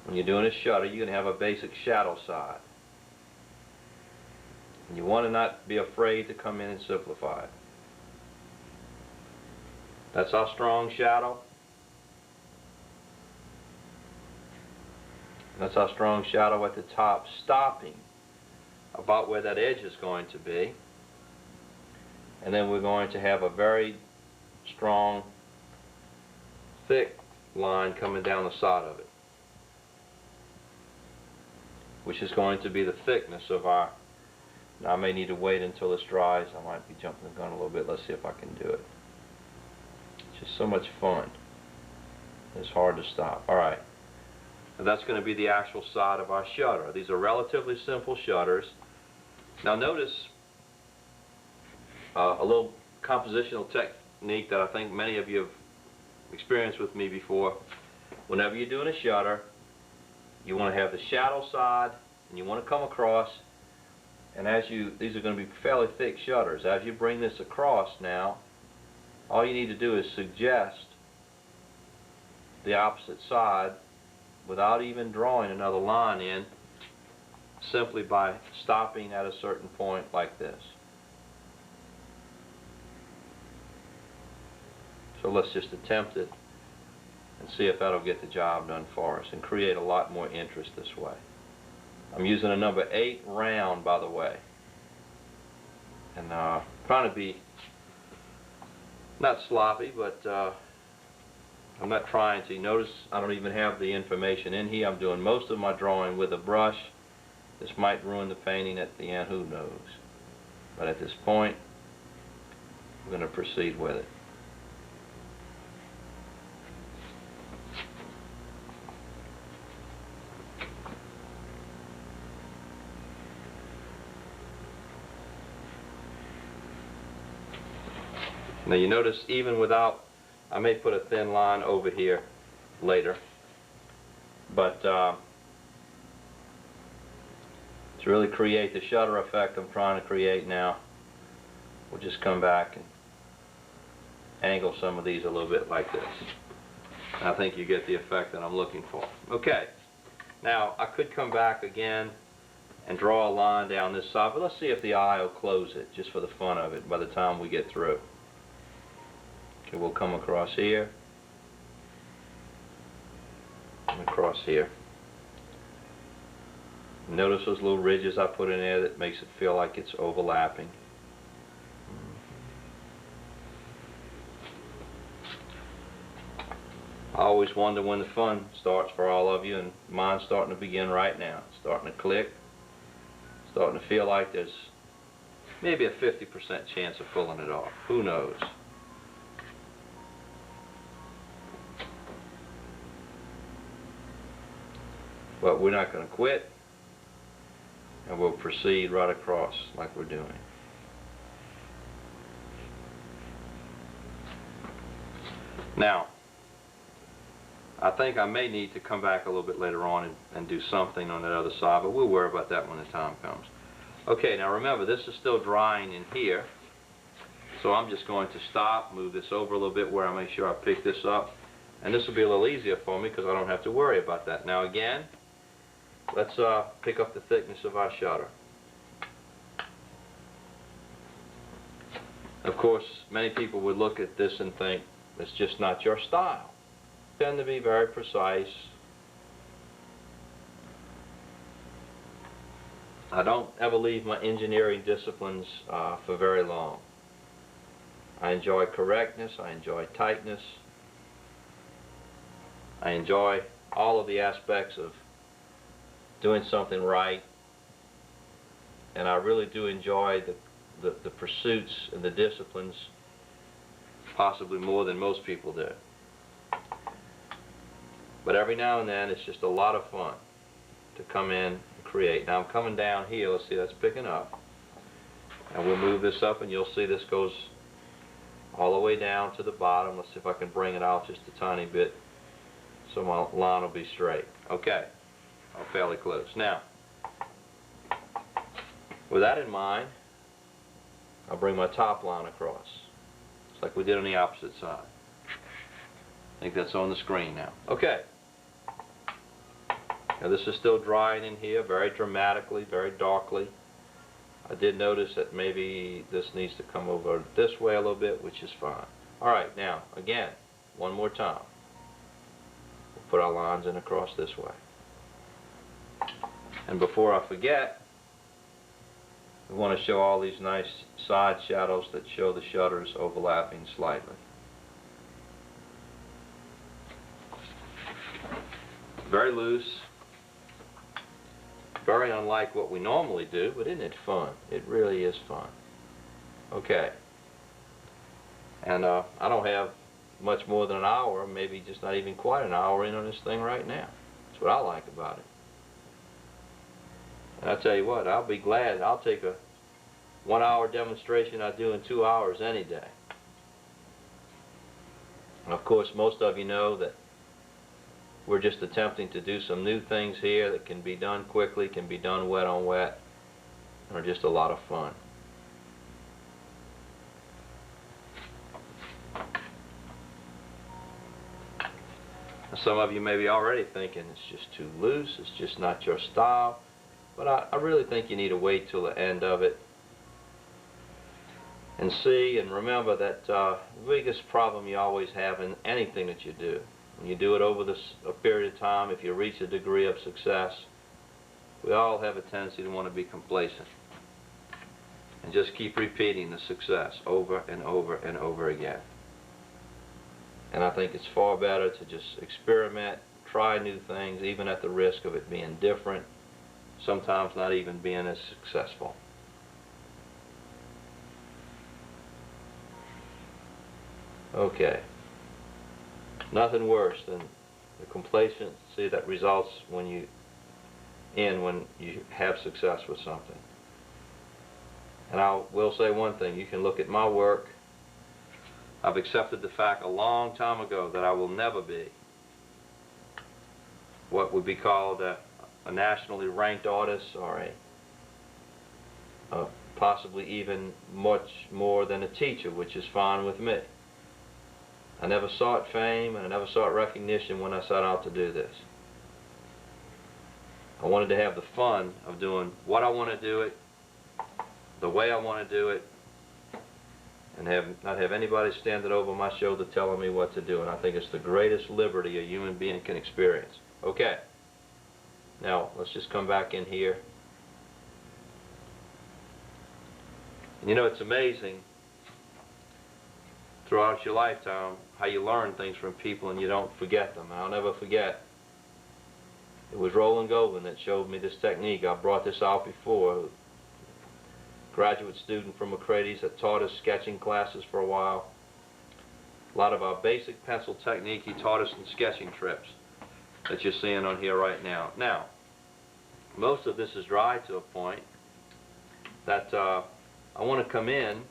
when you're doing a shutter, you're going to have a basic shadow side. And you want to not be afraid to come in and simplify it. That's our strong shadow. That's our strong shadow at the top, stopping about where that edge is going to be. And then we're going to have a very strong, thick line coming down the side of it, which is going to be the thickness of our. Now I may need to wait until this dries. I might be jumping the gun a little bit. Let's see if I can do it. It's just so much fun. It's hard to stop. All right. And that's going to be the actual side of our shutter. These are relatively simple shutters. Now notice a little compositional technique that I think many of you have experienced with me before. Whenever you're doing a shutter, you want to have the shadow side and you want to come across, and these are going to be fairly thick shutters. As you bring this across now, all you need to do is suggest the opposite side without even drawing another line in, simply by stopping at a certain point like this. So let's just attempt it and see if that'll get the job done for us and create a lot more interest this way. I'm using a number 8 round, by the way, and trying to be not sloppy, but I'm not trying to. Notice I don't even have the information in here. I'm doing most of my drawing with a brush. This might ruin the painting at the end, who knows. But at this point, I'm going to proceed with it. Now you notice even without, I may put a thin line over here later, but to really create the shutter effect I'm trying to create now, we'll just come back and angle some of these a little bit like this. I think you get the effect that I'm looking for. Okay, now I could come back again and draw a line down this side, but let's see if the eye will close it just for the fun of it by the time we get through. Okay, we'll come across here and across here. Notice those little ridges I put in there that makes it feel like it's overlapping. I always wonder when the fun starts for all of you, and mine's starting to begin right now. It's starting to click, starting to feel like there's maybe a 50% chance of pulling it off. Who knows? But we're not going to quit, and we'll proceed right across like we're doing. Now, I think I may need to come back a little bit later on and do something on that other side, but we'll worry about that when the time comes. Okay, now remember, this is still drying in here, so I'm just going to stop, move this over a little bit where I make sure I pick this up, and this will be a little easier for me because I don't have to worry about that. Now again, let's pick up the thickness of our shutter. Of course, many people would look at this and think, it's just not your style. I tend to be very precise. I don't ever leave my engineering disciplines for very long. I enjoy correctness, I enjoy tightness, I enjoy all of the aspects of doing something right, and I really do enjoy the pursuits and the disciplines possibly more than most people do. But every now and then it's just a lot of fun to come in and create. Now I'm coming down here, let's see, that's picking up. And we'll move this up and you'll see this goes all the way down to the bottom. Let's see if I can bring it out just a tiny bit so my line will be straight. Okay, I'm fairly close. Now, with that in mind, I'll bring my top line across. It's like we did on the opposite side. I think that's on the screen now. Okay. Now this is still drying in here very dramatically, very darkly. I did notice that maybe this needs to come over this way a little bit, which is fine. Alright, now, again, one more time. We'll put our lines in across this way. And before I forget, we want to show all these nice side shadows that show the shutters overlapping slightly. Very loose. Very unlike what we normally do, but isn't it fun? It really is fun. Okay. And I don't have much more than an hour, maybe just not even quite an hour in on this thing right now. That's what I like about it. And I'll tell you what, I'll be glad. I'll take a 1 hour demonstration I do in 2 hours any day. And of course, most of you know that we're just attempting to do some new things here that can be done quickly, can be done wet on wet, and are just a lot of fun. Some of you may be already thinking it's just too loose, it's just not your style, but I really think you need to wait till the end of it and see and remember that the biggest problem you always have in anything that you do, when you do it over a period of time, if you reach a degree of success, we all have a tendency to want to be complacent and just keep repeating the success over and over and over again. And I think it's far better to just experiment, try new things, even at the risk of it being different, sometimes not even being as successful. Okay. Nothing worse than the complacency that results when you have success with something. And I will say one thing, you can look at my work. I've accepted the fact a long time ago that I will never be what would be called a nationally ranked artist or possibly even much more than a teacher, which is fine with me. I never sought fame and I never sought recognition when I set out to do this. I wanted to have the fun of doing what I want to do it, the way I want to do it, and not have anybody standing over my shoulder telling me what to do. And I think it's the greatest liberty a human being can experience. Okay. Now, let's just come back in here. And you know, it's amazing throughout your lifetime how you learn things from people and you don't forget them. And I'll never forget, it was Roland Govan that showed me this technique. I brought this out before. Graduate student from McCrady's that taught us sketching classes for a while. A lot of our basic pencil technique he taught us in sketching trips that you're seeing on here right now. Now, most of this is dry to a point that I want to come in,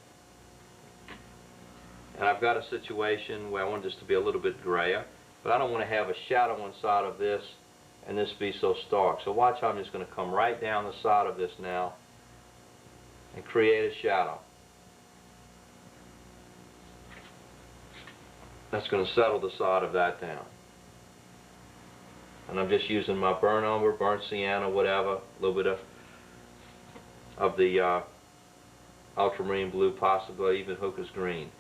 and I've got a situation where I want this to be a little bit grayer, but I don't want to have a shadow inside of this and this be so stark. So watch how I'm just going to come right down the side of this now and create a shadow. That's going to settle the side of that down. And I'm just using my burnt umber, burnt sienna, whatever, a little bit of the ultramarine blue, possibly even Hooker's green.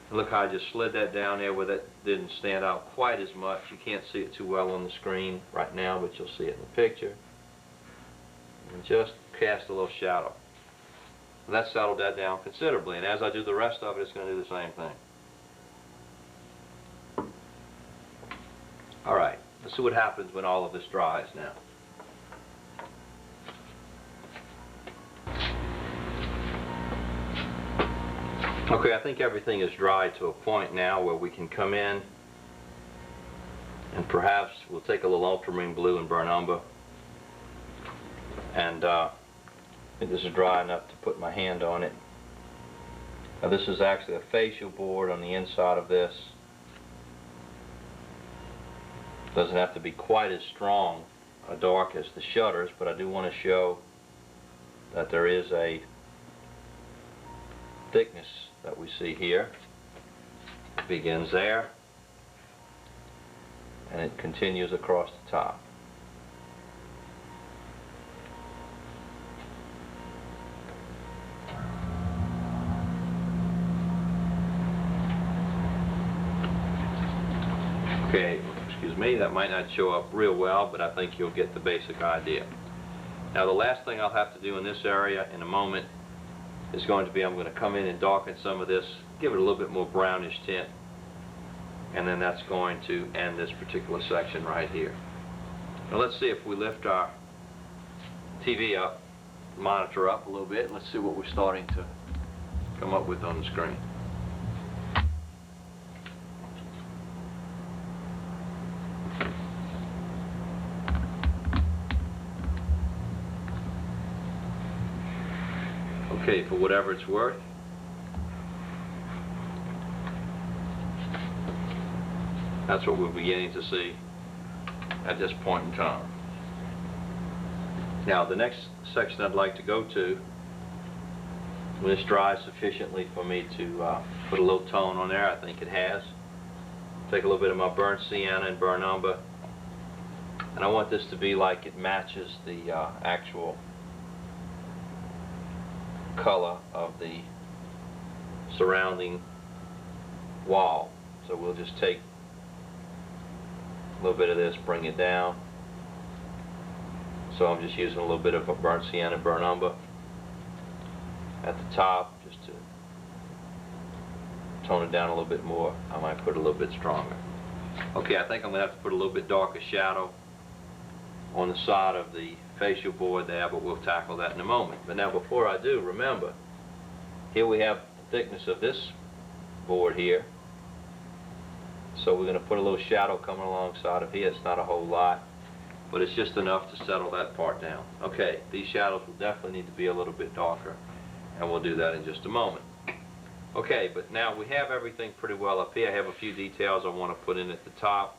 And look how I just slid that down there where that didn't stand out quite as much. You can't see it too well on the screen right now, but you'll see it in the picture. And just cast a little shadow. And that settled that down considerably. And as I do the rest of it, it's going to do the same thing. Alright, let's see what happens when all of this dries now. Okay, I think everything is dry to a point now where we can come in and perhaps we'll take a little ultramarine blue and burn umber. And I think this is dry enough to put my hand on it. Now this is actually a facial board on the inside of this. Doesn't have to be quite as strong or dark as the shutters, but I do want to show that there is a thickness that we see here. It begins there and it continues across the top. Okay, excuse me, that might not show up real well, but I think you'll get the basic idea. Now the last thing I'll have to do in this area in a moment is going to be, I'm going to come in and darken some of this, give it a little bit more brownish tint, and then that's going to end this particular section right here. Now let's see if we lift our TV up, monitor up a little bit, and let's see what we're starting to come up with on the screen. Okay, for whatever it's worth, that's what we're beginning to see at this point in time. Now the next section I'd like to go to, when this dries sufficiently for me to put a little tone on there, I think it has. Take a little bit of my burnt sienna and burnt umber, and I want this to be like it matches the actual color of the surrounding wall. So we'll just take a little bit of this, bring it down. So I'm just using a little bit of a burnt sienna, burnt umber at the top just to tone it down a little bit more. I might put it a little bit stronger. Okay, I think I'm going to have to put a little bit darker shadow on the side of the facial board there, but we'll tackle that in a moment. But now before I do, remember, here we have the thickness of this board here. So we're going to put a little shadow coming alongside of here. It's not a whole lot, but it's just enough to settle that part down. Okay, these shadows will definitely need to be a little bit darker, and we'll do that in just a moment. Okay, but now we have everything pretty well up here. I have a few details I want to put in at the top.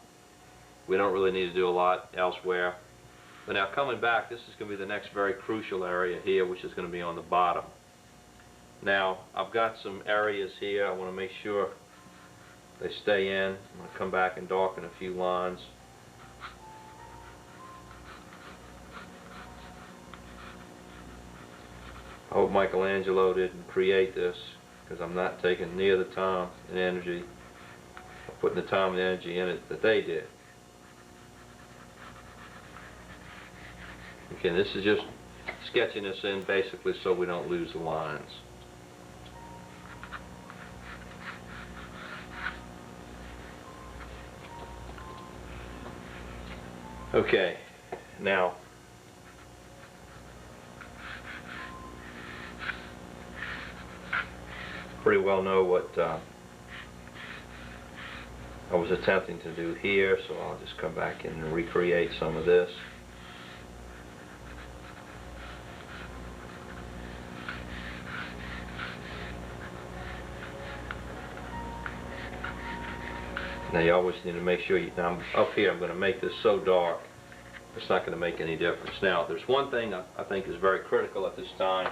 We don't really need to do a lot elsewhere. But now coming back, this is going to be the next very crucial area here, which is going to be on the bottom. Now, I've got some areas here I want to make sure they stay in. I'm going to come back and darken a few lines. I hope Michelangelo didn't create this, because I'm not taking near the time and energy, or putting the time and energy in it that they did. Okay, this is just sketching this in basically so we don't lose the lines. Okay, now pretty well know what I was attempting to do here, so I'll just come back in and recreate some of this. Now you always need to make sure now up here I'm going to make this so dark it's not going to make any difference. Now there's one thing I think is very critical at this time,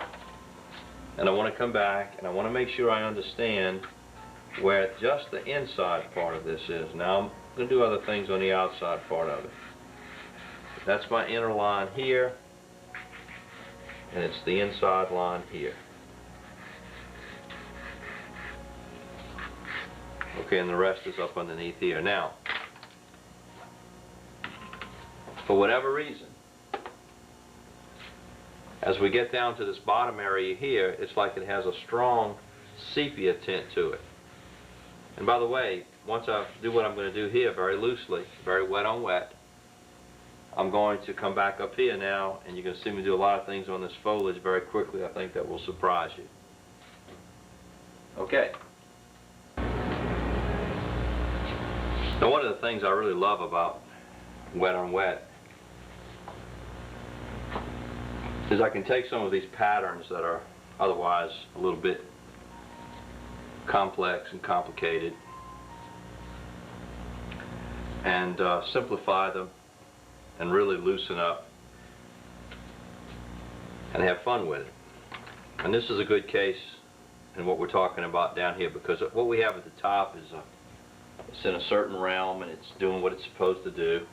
and I want to come back and I want to make sure I understand where just the inside part of this is. Now I'm going to do other things on the outside part of it. That's my inner line here, and it's the inside line here. Okay, and the rest is up underneath here. Now, for whatever reason, as we get down to this bottom area here, it's like it has a strong sepia tint to it. And by the way, once I do what I'm going to do here very loosely, very wet on wet, I'm going to come back up here now, and you're going to see me do a lot of things on this foliage very quickly. I think that will surprise you. Okay. Now one of the things I really love about wet on wet, is I can take some of these patterns that are otherwise a little bit complex and complicated and simplify them and really loosen up and have fun with it. And this is a good case in what we're talking about down here, because what we have at the top is it's in a certain realm and it's doing what it's supposed to do.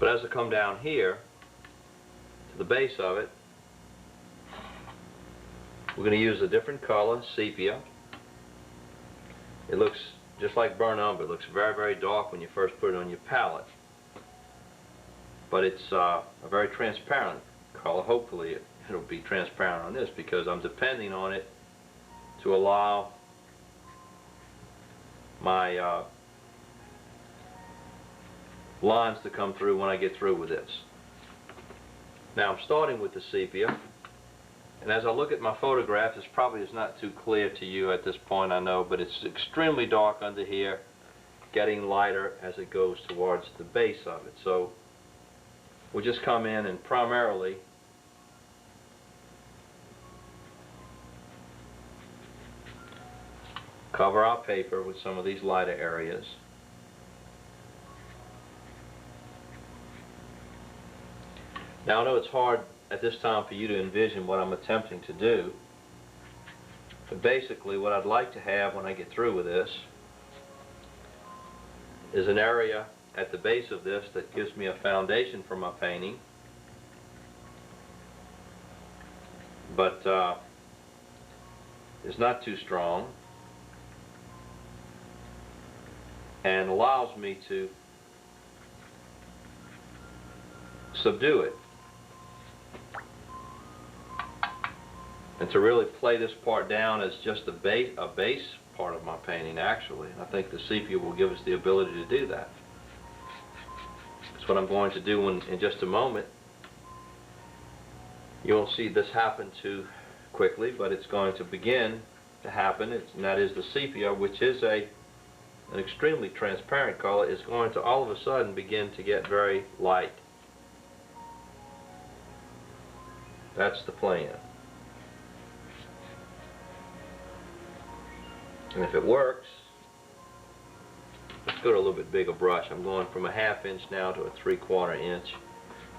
But as I come down here to the base of it, we're going to use a different color, sepia. It looks just like burnt umber. It looks very, very dark when you first put it on your palette. But it's a very transparent color. Hopefully it'll be transparent on this, because I'm depending on it to allow my lines to come through when I get through with this. Now I'm starting with the sepia, and as I look at my photograph, this probably is not too clear to you at this point, I know, but it's extremely dark under here, getting lighter as it goes towards the base of it. So we'll just come in and primarily cover our paper with some of these lighter areas. Now I know it's hard at this time for you to envision what I'm attempting to do, but basically what I'd like to have when I get through with this is an area at the base of this that gives me a foundation for my painting, but is not too strong and allows me to subdue it and to really play this part down as just a base part of my painting, actually. And I think the sepia will give us the ability to do that. That's what I'm going to do in just a moment. You won't see this happen too quickly, but it's going to begin to happen, and that is the sepia, which is an extremely transparent color, is going to all of a sudden begin to get very light. That's the plan. And if it works, let's go to a little bit bigger brush. I'm going from a 1/2 inch now to a 3/4 inch.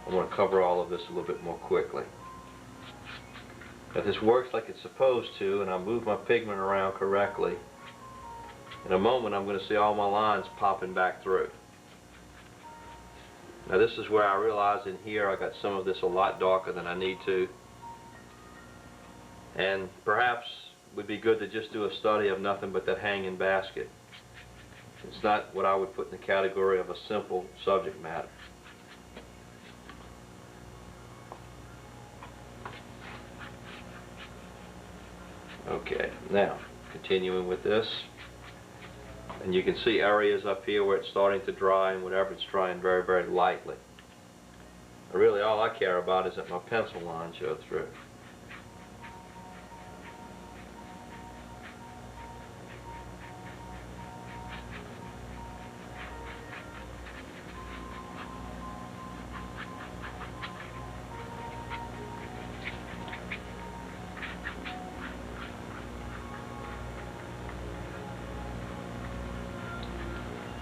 I want to cover all of this a little bit more quickly. If this works like it's supposed to, and I move my pigment around correctly, in a moment I'm going to see all my lines popping back through. Now this is where I realize in here I got some of this a lot darker than I need to, and perhaps it would be good to just do a study of nothing but that hanging basket. It's not what I would put in the category of a simple subject matter. Okay, now continuing with this, and you can see areas up here where it's starting to dry, and whatever, it's drying very, very lightly. Really all I care about is that my pencil lines show through.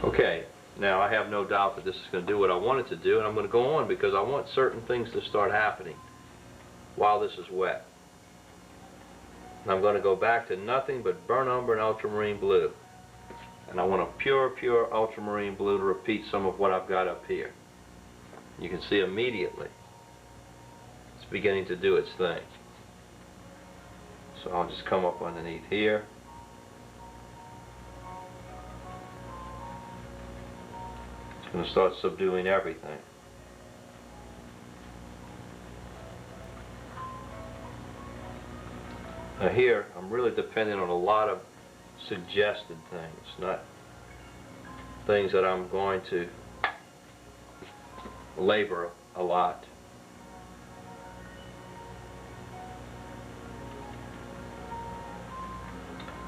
Okay, now I have no doubt that this is going to do what I want it to do, and I'm going to go on because I want certain things to start happening while this is wet. And I'm going to go back to nothing but burnt umber and ultramarine blue. And I want a pure, pure ultramarine blue to repeat some of what I've got up here. You can see immediately it's beginning to do its thing. So I'll just come up underneath here. Going to start subduing everything. Now here, I'm really depending on a lot of suggested things, not things that I'm going to labor a lot.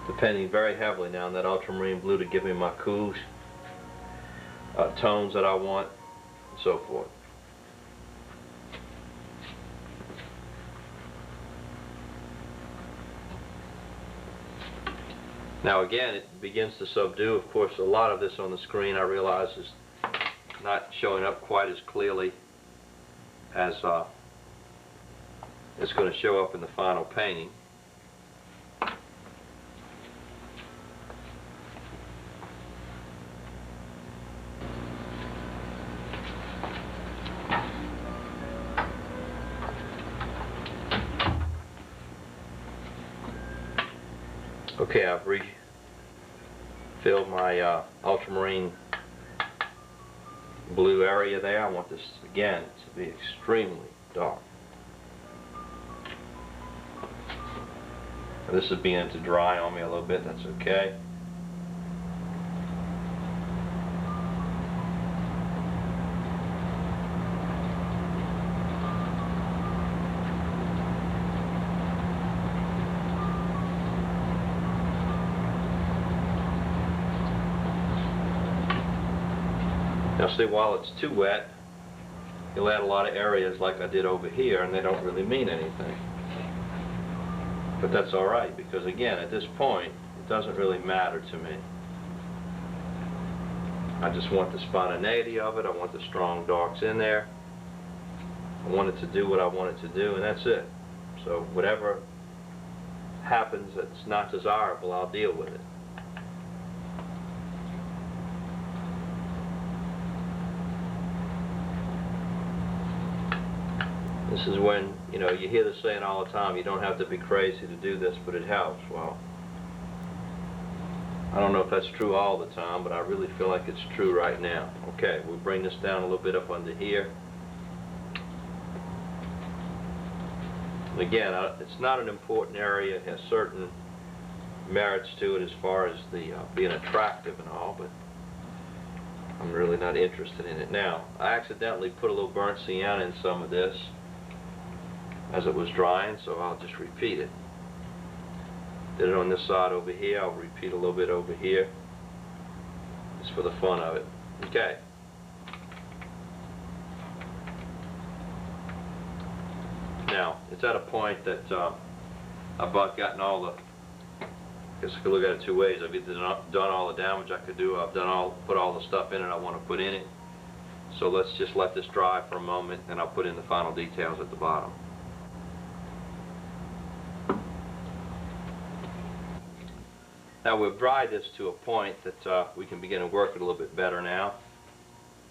Depending very heavily now on that ultramarine blue to give me my cool tones that I want, and so forth. Now again, it begins to subdue. Of course, a lot of this on the screen I realize is not showing up quite as clearly as it's going to show up in the final painting. Okay, I've refilled my ultramarine blue area there. I want this again to be extremely dark. And this is beginning to dry on me a little bit. That's okay. Now see, while it's too wet, you'll add a lot of areas like I did over here, and they don't really mean anything. But that's alright, because again, at this point, it doesn't really matter to me. I just want the spontaneity of it. I want the strong darks in there. I want it to do what I want it to do, and that's it. So whatever happens that's not desirable, I'll deal with it. This is when, you know, you hear the saying all the time, you don't have to be crazy to do this, but it helps. Well, I don't know if that's true all the time, but I really feel like it's true right now. Okay, we'll bring this down a little bit up under here. And again, it's not an important area. It has certain merits to it as far as the being attractive and all, but I'm really not interested in it now. I accidentally put a little burnt sienna in some of this as it was drying, so I'll just repeat it. Did it on this side over here. I'll repeat a little bit over here, just for the fun of it. Okay. Now, it's at a point that I've about gotten all the, I guess I could look at it two ways. I've either done all the damage I could do, I've put all the stuff in it I want to put in it. So let's just let this dry for a moment, and I'll put in the final details at the bottom. Now we've dried this to a point that we can begin to work it a little bit better now.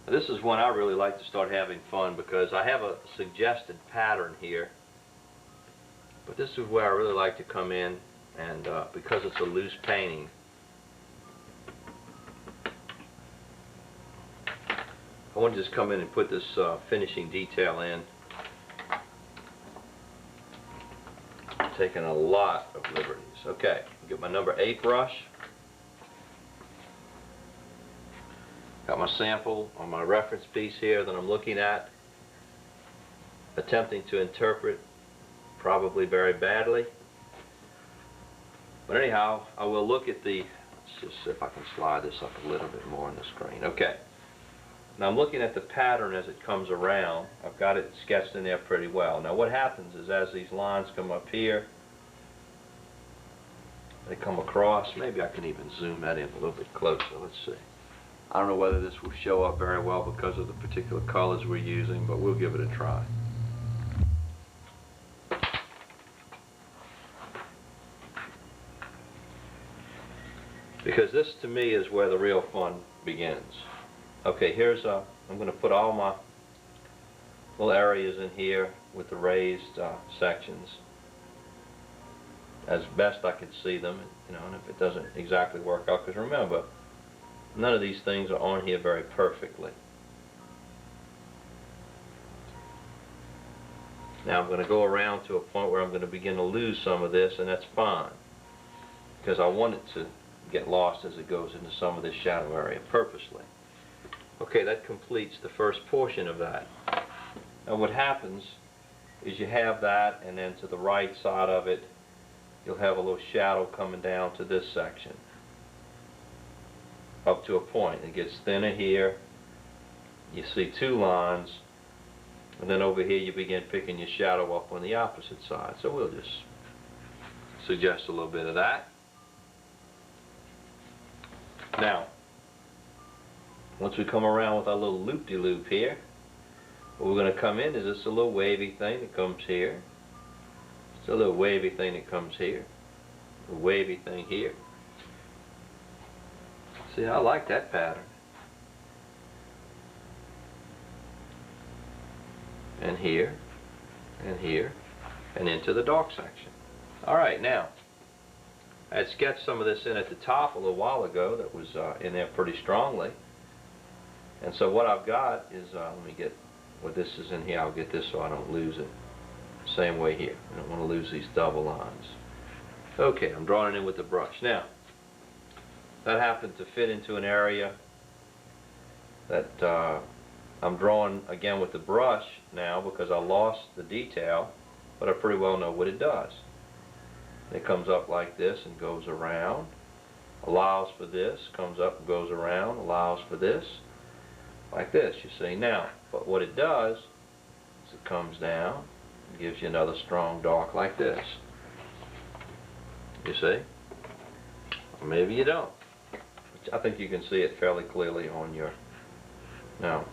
This is when I really like to start having fun, because I have a suggested pattern here, but this is where I really like to come in, and because it's a loose painting, I want to just come in and put this finishing detail in, taking a lot of liberties. Okay, get my number 8 brush. Got my sample on my reference piece here that I'm looking at, attempting to interpret, probably very badly. But anyhow, I will look at the, let's just see if I can slide this up a little bit more on the screen. Okay. Now I'm looking at the pattern as it comes around. I've got it sketched in there pretty well. Now what happens is, as these lines come up here, they come across. Maybe I can even zoom that in a little bit closer. Let's see. I don't know whether this will show up very well because of the particular colors we're using, but we'll give it a try. Because this to me is where the real fun begins. Okay, here's I'm going to put all my little areas in here with the raised sections as best I can see them, you know, and if it doesn't exactly work out, because remember, none of these things are on here very perfectly. Now I'm going to go around to a point where I'm going to begin to lose some of this, and that's fine, because I want it to get lost as it goes into some of this shadow area purposely. Okay, that completes the first portion of that. Now what happens is you have that, and then to the right side of it you'll have a little shadow coming down to this section up to a point. It gets thinner here, you see two lines, and then over here you begin picking your shadow up on the opposite side. So we'll just suggest a little bit of that. Now, once we come around with our little loop-de-loop here, what we're going to come in is this a little wavy thing that comes here. It's a little wavy thing that comes here. A wavy thing here. See, I like that pattern. And here, and here, and into the dark section. Alright, now, I had sketched some of this in at the top a little while ago that was in there pretty strongly. And so what I've got is, let me get, what this is in here, I'll get this so I don't lose it. Same way here. I don't want to lose these double lines. Okay, I'm drawing it in with the brush. Now, that happened to fit into an area that I'm drawing again with the brush now because I lost the detail, but I pretty well know what it does. It comes up like this and goes around, allows for this, comes up and goes around, allows for this, like this, you see. Now, but what it does is it comes down and gives you another strong dark like this. You see? Or maybe you don't. I think you can see it fairly clearly on your... Now,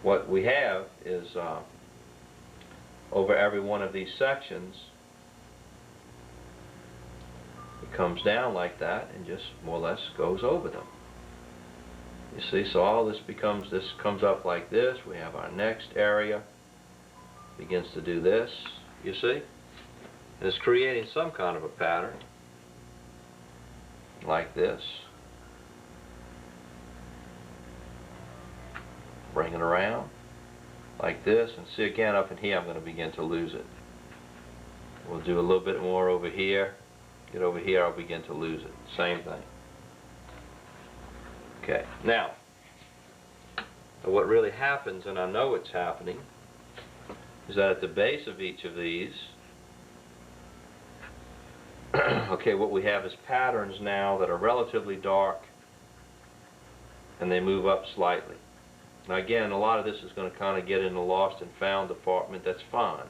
what we have is over every one of these sections, it comes down like that and just more or less goes over them. You see, so all this becomes, this comes up like this. We have our next area, begins to do this, you see? And it's creating some kind of a pattern like this. Bring it around like this, and see again up in here I'm going to begin to lose it. We'll do a little bit more over here. Get over here, I'll begin to lose it. Same thing. Okay, now what really happens, and I know it's happening, is that at the base of each of these, okay, what we have is patterns now that are relatively dark and they move up slightly. Now again, a lot of this is going to kind of get in the lost and found department. That's fine.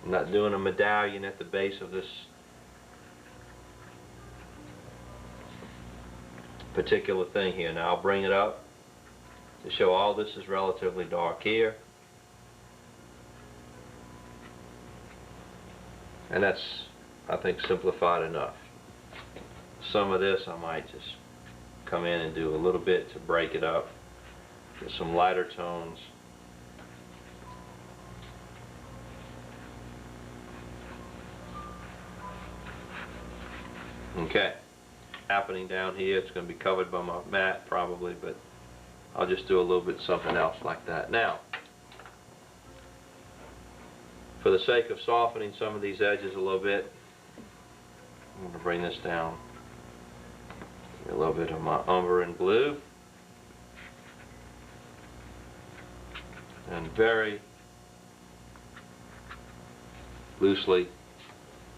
I'm not doing a medallion at the base of this particular thing here. Now I'll bring it up to show all this is relatively dark here. And that's, I think, simplified enough. Some of this I might just come in and do a little bit to break it up. Get some lighter tones. Okay. Happening down here, it's going to be covered by my mat probably, but I'll just do a little bit something else like that. Now, for the sake of softening some of these edges a little bit, I'm going to bring this down. A little bit of my umber and blue. And very loosely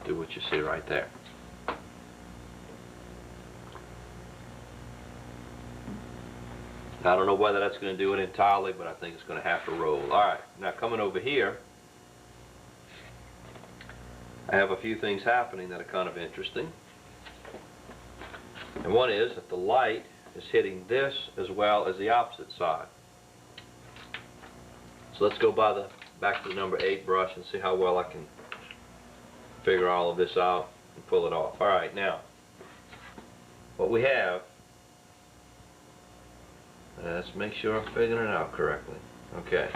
do what you see right there. Now, I don't know whether that's going to do it entirely, but I think it's going to have to roll. Alright, now coming over here, I have a few things happening that are kind of interesting. And one is that the light is hitting this as well as the opposite side. So let's go back to the number 8 brush and see how well I can figure all of this out and pull it off. Alright, now, what we have, let's make sure I'm figuring it out correctly. Okay.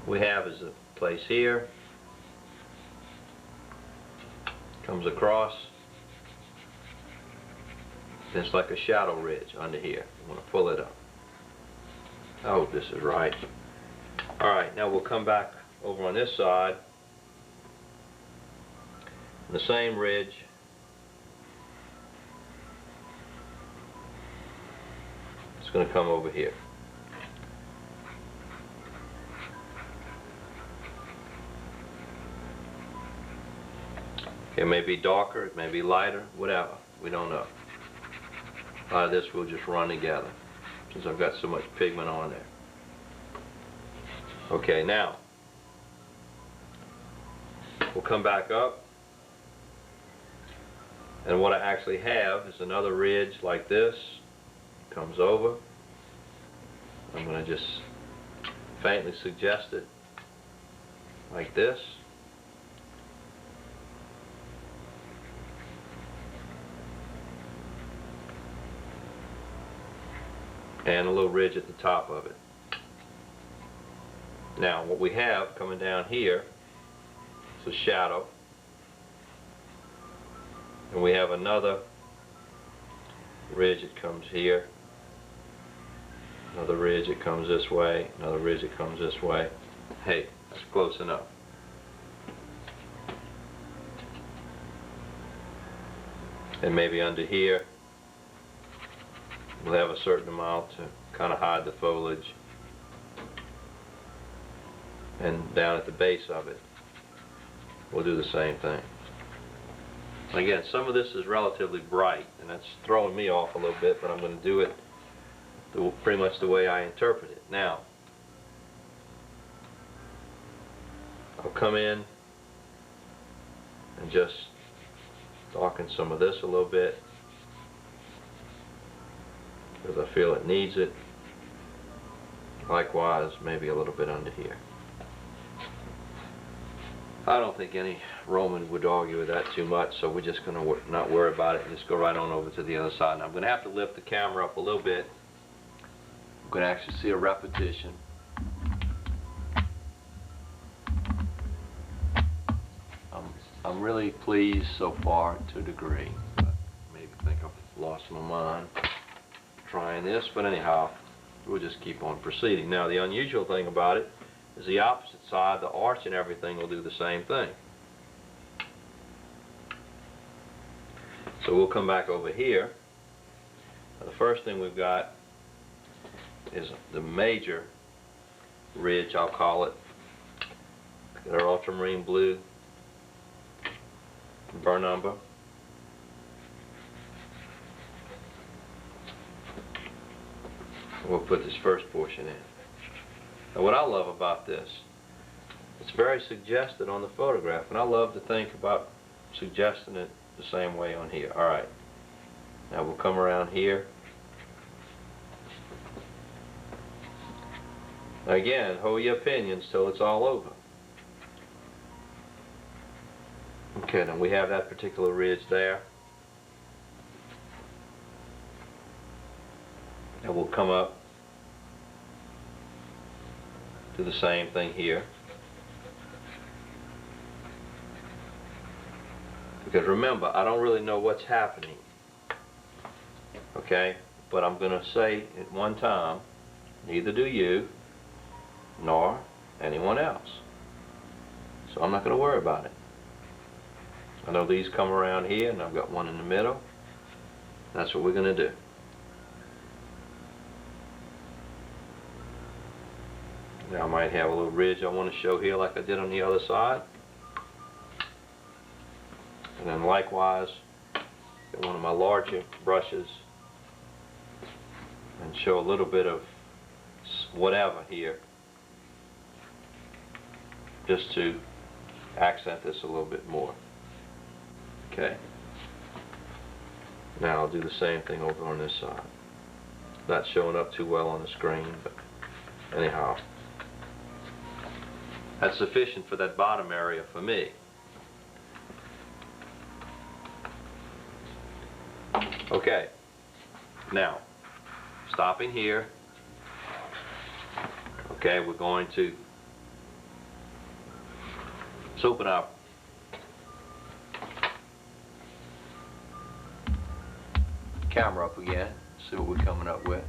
What we have is a place here, comes across, it's like a shadow ridge under here. I'm going to pull it up. I hope this is right. Alright, now we'll come back over on this side. The same ridge. It's going to come over here. It may be darker, it may be lighter, whatever. We don't know. A lot of this will just run together since I've got so much pigment on there. Okay, now we'll come back up, and what I actually have is another ridge like this. Comes over. I'm going to just faintly suggest it like this. And a little ridge at the top of it. Now what we have coming down here is a shadow, and we have another ridge that comes here, another ridge that comes this way, another ridge that comes this way. Hey, that's close enough. And maybe under here we'll have a certain amount to kind of hide the foliage. And down at the base of it, we'll do the same thing. Again, some of this is relatively bright, and that's throwing me off a little bit, but I'm going to do it pretty much the way I interpret it. Now, I'll come in and just darken some of this a little bit, because I feel it needs it. Likewise, maybe a little bit under here. I don't think any Roman would argue with that too much, so we're just going to not worry about it and just go right on over to the other side. Now I'm going to have to lift the camera up a little bit. I'm going to actually see a repetition. I'm really pleased so far to a degree, but maybe think I've lost my mind trying this, but anyhow, we'll just keep on proceeding. Now the unusual thing about it is the opposite side, the arch and everything will do the same thing. So we'll come back over here. Now the first thing we've got is the major ridge, I'll call it. Got our ultramarine blue burn umber. We'll put this first portion in. Now what I love about this, it's very suggested on the photograph, and I love to think about suggesting it the same way on here. Alright, now we'll come around here. Now again, hold your opinions till it's all over. Okay, now we have that particular ridge there. And we'll come up, do the same thing here. Because remember, I don't really know what's happening. Okay? But I'm going to say at one time, neither do you, nor anyone else. So I'm not going to worry about it. I know these come around here, and I've got one in the middle. That's what we're going to do. Now I might have a little ridge I want to show here like I did on the other side. And then likewise, get one of my larger brushes and show a little bit of whatever here, just to accent this a little bit more. Okay. Now I'll do the same thing over on this side. Not showing up too well on the screen, but anyhow. That's sufficient for that bottom area for me. Okay, now, stopping here. Okay, we're going to, let's open our camera up again, see what we're coming up with.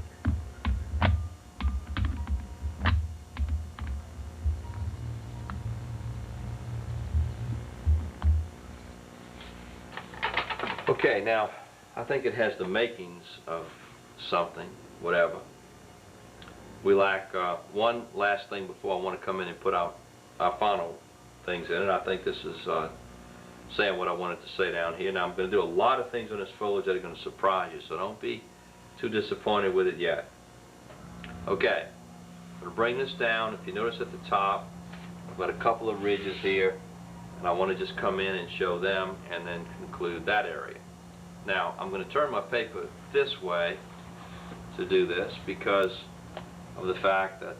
Okay, now I think it has the makings of something, whatever. We lack one last thing before I want to come in and put out our final things in it. I think this is saying what I wanted to say down here. Now I'm going to do a lot of things on this foliage that are going to surprise you, so don't be too disappointed with it yet. Okay, I'm going to bring this down. If you notice at the top, I've got a couple of ridges here, and I want to just come in and show them and then conclude that area. Now, I'm going to turn my paper this way to do this because of the fact that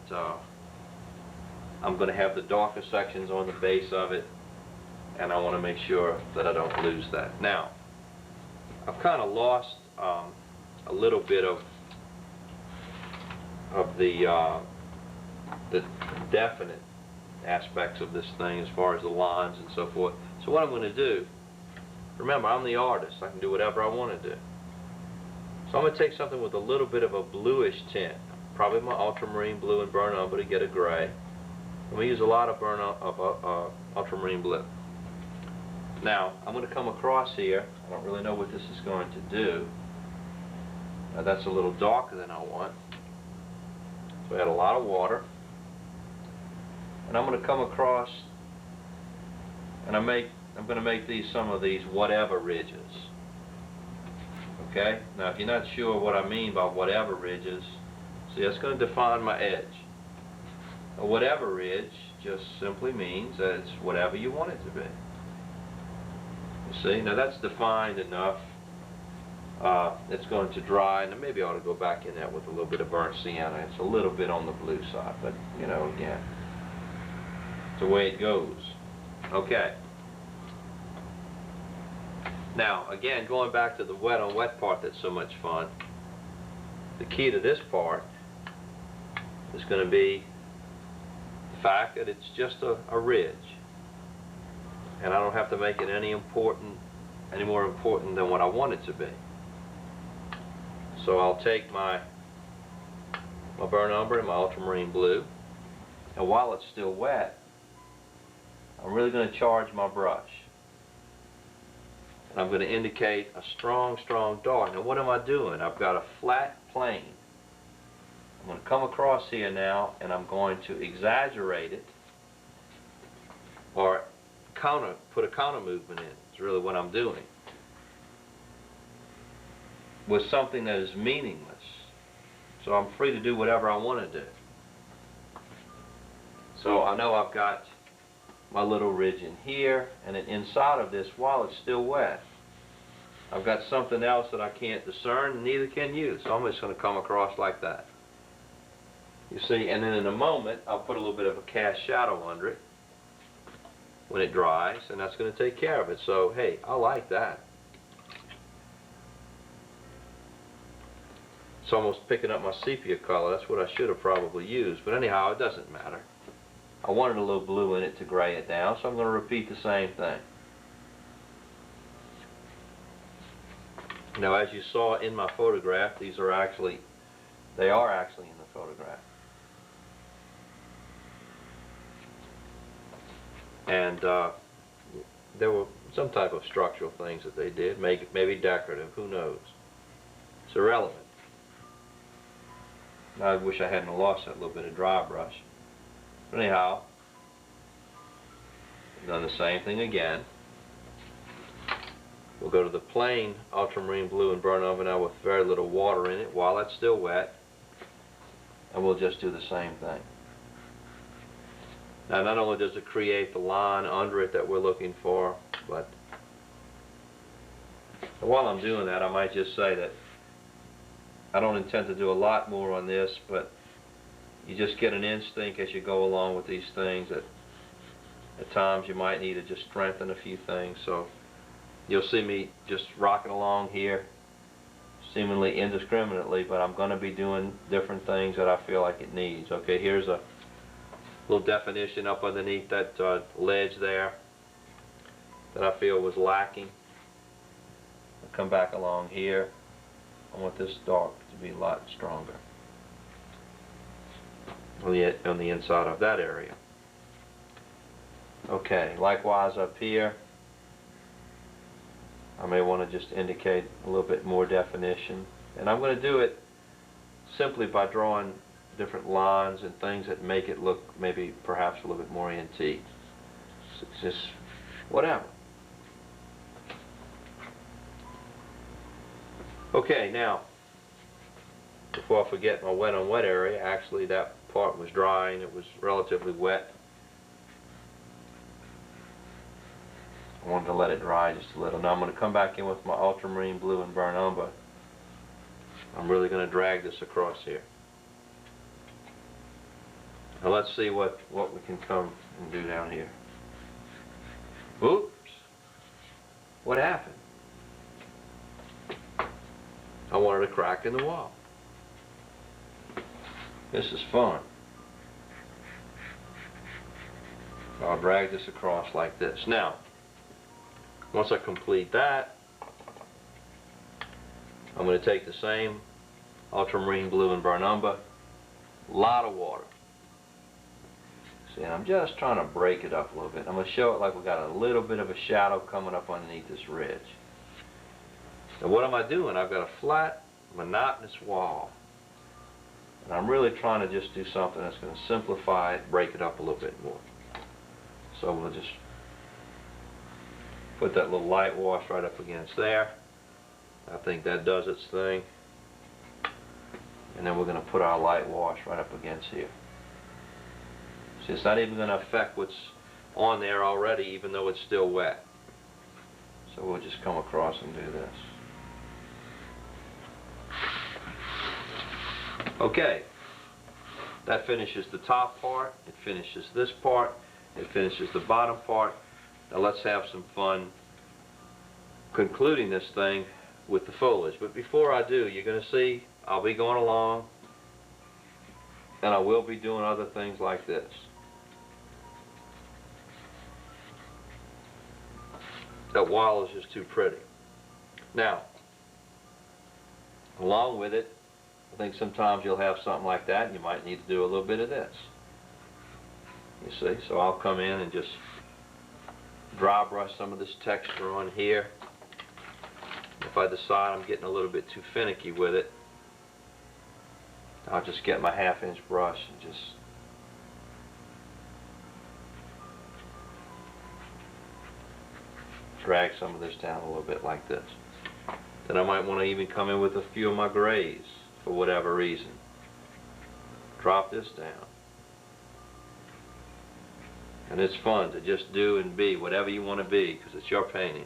I'm going to have the darker sections on the base of it, and I want to make sure that I don't lose that. Now, I've kind of lost a little bit of the definite aspects of this thing as far as the lines and so forth. So what I'm going to do, remember, I'm the artist. I can do whatever I want to do. So I'm going to take something with a little bit of a bluish tint, probably my ultramarine blue and burn umber to get a gray. And we use a lot of ultramarine blue. Now, I'm going to come across here. I don't really know what this is going to do. Now, that's a little darker than I want. So I had a lot of water. And I'm going to come across, and I'm going to make these some of these whatever ridges. Okay? Now, if you're not sure what I mean by whatever ridges, see, that's going to define my edge. A whatever ridge just simply means that it's whatever you want it to be. You see? Now, that's defined enough. It's going to dry, and maybe I ought to go back in that with a little bit of burnt sienna. It's a little bit on the blue side, but, you know, again, it's the way it goes. Okay. Now, again, going back to the wet on wet part that's so much fun, the key to this part is going to be the fact that it's just a ridge. And I don't have to make it any more important than what I want it to be. So I'll take my burnt umber and my ultramarine blue, and while it's still wet, I'm really going to charge my brush. And I'm going to indicate a strong, strong dark. Now what am I doing? I've got a flat plane. I'm going to come across here now, and I'm going to exaggerate it, or put a counter movement in. It's really what I'm doing, with something that is meaningless. So I'm free to do whatever I want to do. So I know I've got my little ridge in here, and then inside of this, while it's still wet, I've got something else that I can't discern, and neither can you. So I'm just going to come across like that. You see, and then in a moment, I'll put a little bit of a cast shadow under it when it dries, and that's going to take care of it. So, hey, I like that. It's almost picking up my sepia color. That's what I should have probably used. But anyhow, it doesn't matter. I wanted a little blue in it to gray it down, so I'm going to repeat the same thing. Now, as you saw in my photograph, they are actually in the photograph. And there were some type of structural things that they did, maybe decorative, who knows. It's irrelevant. Now, I wish I hadn't lost that little bit of dry brush. But anyhow, I've done the same thing again. We'll go to the plain ultramarine blue and burnt umber now with very little water in it while it's still wet, and we'll just do the same thing. Now, not only does it create the line under it that we're looking for, but while I'm doing that, I might just say that I don't intend to do a lot more on this, but you just get an instinct as you go along with these things that at times you might need to just strengthen a few things. So you'll see me just rocking along here seemingly indiscriminately, but I'm going to be doing different things that I feel like it needs. Okay, here's a little definition up underneath that ledge there that I feel was lacking. I'll come back along here. I want this dark to be a lot stronger on the inside of that area. Okay, likewise up here, I may want to just indicate a little bit more definition. And I'm going to do it simply by drawing different lines and things that make it look maybe perhaps a little bit more antique. So it's just whatever. Okay, now before I forget my wet on wet area, actually that part was dry and it was relatively wet. I wanted to let it dry just a little. Now I'm going to come back in with my ultramarine blue and burnt umber. I'm really going to drag this across here. Now let's see what we can come and do down here. Oops! What happened? I wanted a crack in the wall. This is fun. I'll drag this across like this. Now, once I complete that, I'm going to take the same ultramarine blue and burnt umber, a lot of water. See, and I'm just trying to break it up a little bit. I'm going to show it like we got a little bit of a shadow coming up underneath this ridge. Now what am I doing? I've got a flat, monotonous wall. And I'm really trying to just do something that's going to simplify it, break it up a little bit more. So we'll just put that little light wash right up against there. I think that does its thing. And then we're going to put our light wash right up against here. See, it's not even going to affect what's on there already, even though it's still wet. So we'll just come across and do this. Okay, that finishes the top part, it finishes this part, it finishes the bottom part. Now let's have some fun concluding this thing with the foliage. But before I do, you're going to see I'll be going along and I will be doing other things like this. That wall is just too pretty. Now, along with it, I think sometimes you'll have something like that and you might need to do a little bit of this. You see, so I'll come in and just dry brush some of this texture on here. If I decide I'm getting a little bit too finicky with it, I'll just get my 1/2-inch brush and just drag some of this down a little bit like this. Then I might want to even come in with a few of my grays for whatever reason. Drop this down. And it's fun to just do and be whatever you want to be because it's your painting.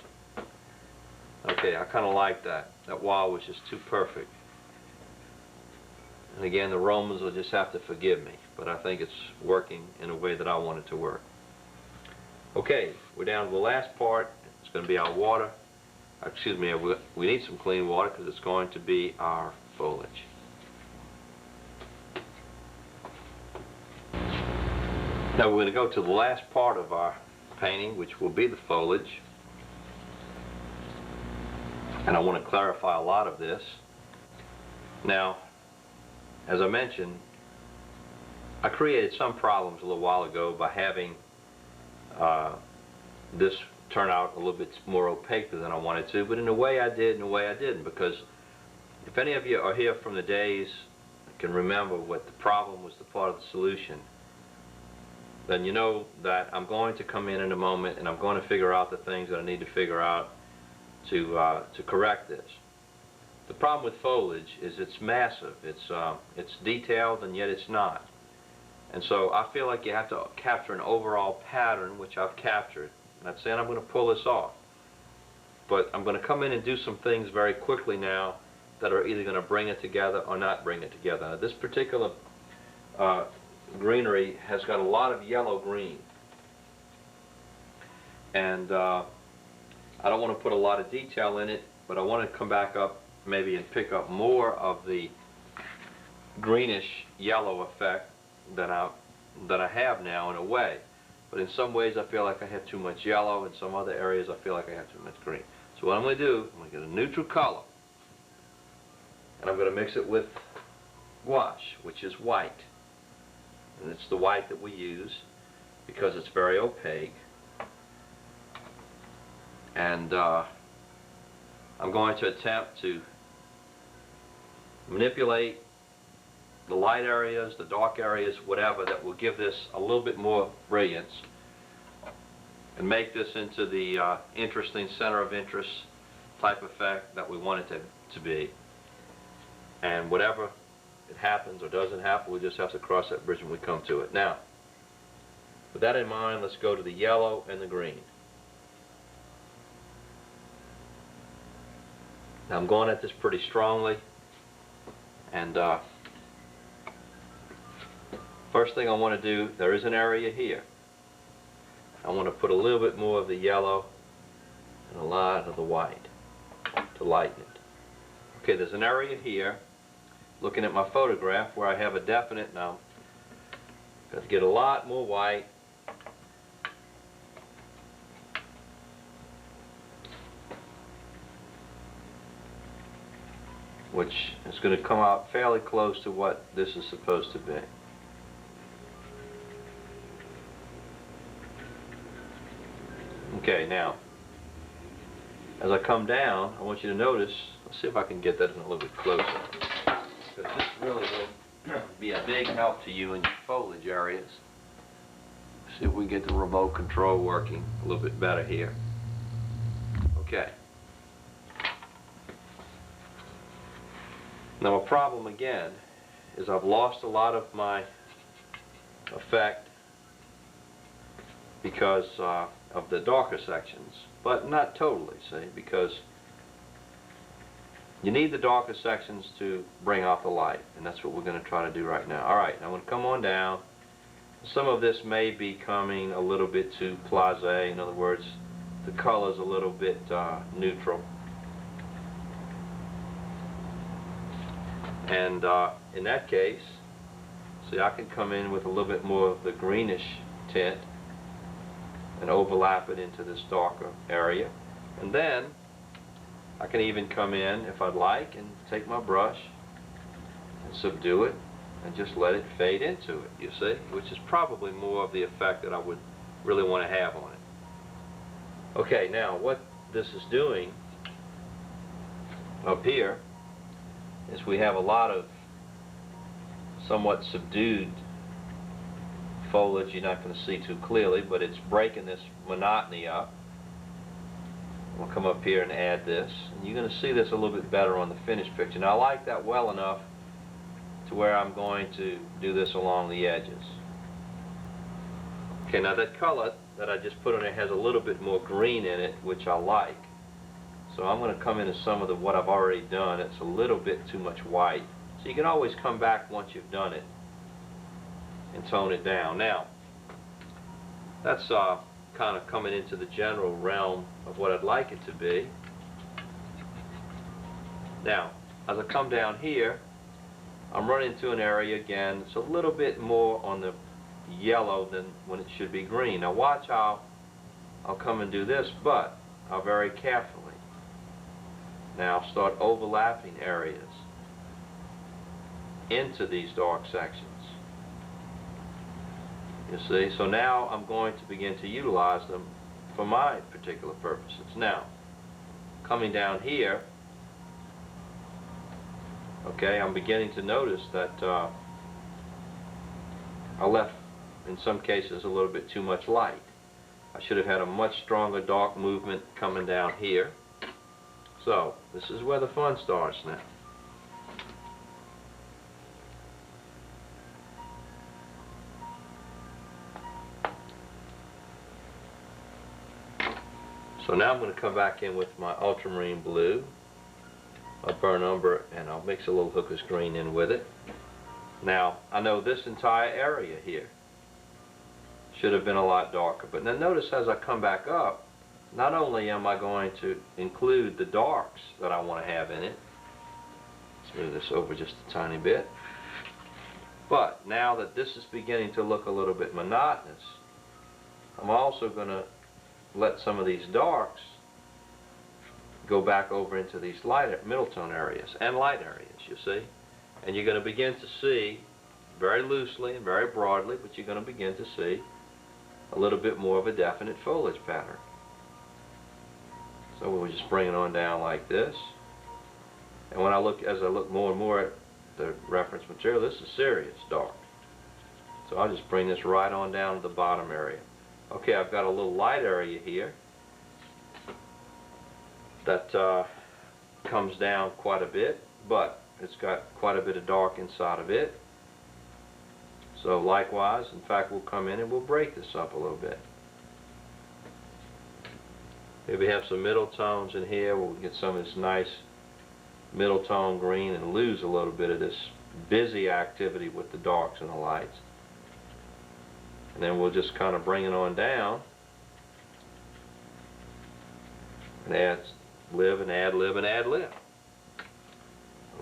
Okay, I kind of like that. That wall was just too perfect. And again, the Romans will just have to forgive me, but I think it's working in a way that I want it to work. Okay, we're down to the last part. It's going to be our water. Excuse me, we need some clean water because it's going to be our foliage. Now we're going to go to the last part of our painting, which will be the foliage. And I want to clarify a lot of this. Now, as I mentioned, I created some problems a little while ago by having this turn out a little bit more opaque than I wanted to, but in a way I did, in a way I didn't, because if any of you are here from the days can remember what the problem was the part of the solution, then you know that I'm going to come in a moment and I'm going to figure out the things that I need to figure out to correct this. The problem with foliage is it's massive, it's detailed and yet it's not. And so I feel like you have to capture an overall pattern, which I've captured. I'm not saying I'm going to pull this off, but I'm going to come in and do some things very quickly now that are either going to bring it together or not bring it together. Now, this particular greenery has got a lot of yellow green, and I don't want to put a lot of detail in it, but I want to come back up maybe and pick up more of the greenish yellow effect than I have now in a way. But in some ways I feel like I have too much yellow, in some other areas I feel like I have too much green. So what I'm going to do, I'm going to get a neutral color, and I'm going to mix it with gouache, which is white. And it's the white that we use because it's very opaque. And I'm going to attempt to manipulate the light areas, the dark areas, whatever, that will give this a little bit more brilliance and make this into the interesting center of interest type effect that we want it to be. And whatever it happens or doesn't happen. We'll just have to cross that bridge when we come to it. Now, with that in mind, let's go to the yellow and the green. Now I'm going at this pretty strongly, and first thing I want to do, there is an area here. I want to put a little bit more of the yellow and a lot of the white to lighten it. Okay, there's an area here, looking at my photograph, where I have a definite, now got to get a lot more white. Which is going to come out fairly close to what this is supposed to be. Okay, now, as I come down, I want you to notice, let's see if I can get that in a little bit closer, because this really will be a big help to you in your foliage areas. See if we get the remote control working a little bit better here. Okay. Now a problem again is I've lost a lot of my effect because of the darker sections, but not totally, see, because you need the darker sections to bring out the light, and that's what we're going to try to do right now. Alright, now I'm going to come on down. Some of this may be coming a little bit too blasé, in other words, the color's a little bit neutral. And in that case, see, I can come in with a little bit more of the greenish tint and overlap it into this darker area. And then I can even come in, if I'd like, and take my brush and subdue it and just let it fade into it, you see, which is probably more of the effect that I would really want to have on it. Okay, now what this is doing up here is we have a lot of somewhat subdued foliage. You're not going to see too clearly, but it's breaking this monotony up. We'll come up here and add this, and you're going to see this a little bit better on the finished picture. Now I like that well enough to where I'm going to do this along the edges. Okay, now that color that I just put on there has a little bit more green in it, which I like. So I'm going to come into some of what I've already done. It's a little bit too much white. So you can always come back once you've done it and tone it down. Now, that's kind of coming into the general realm of what I'd like it to be. Now, as I come down here, I'm running into an area again. It's a little bit more on the yellow than when it should be green. Now watch how I'll come and do this, but I'll very carefully now start overlapping areas into these dark sections. You see, so now I'm going to begin to utilize them for my particular purposes. Now, coming down here, okay, I'm beginning to notice that I left, in some cases, a little bit too much light. I should have had a much stronger dark movement coming down here. So, this is where the fun starts now. So now I'm going to come back in with my ultramarine blue, a burnt umber, and I'll mix a little hooker's green in with it. Now, I know this entire area here should have been a lot darker, but now notice as I come back up, not only am I going to include the darks that I want to have in it, let's move this over just a tiny bit, but now that this is beginning to look a little bit monotonous, I'm also going to let some of these darks go back over into these lighter middle tone areas and light areas, you see, and you're going to begin to see very loosely and very broadly, but you're going to begin to see a little bit more of a definite foliage pattern. So we'll just bring it on down like this. And when I look, as I look more and more at the reference material, this is serious dark. So I'll just bring this right on down to the bottom area. Okay, I've got a little light area here that comes down quite a bit, but it's got quite a bit of dark inside of it. So likewise, in fact, we'll come in and we'll break this up a little bit. Maybe have some middle tones in here. We'll get some of this nice middle tone green and lose a little bit of this busy activity with the darks and the lights. And then we'll just kind of bring it on down and add lib and ad lib and ad lib.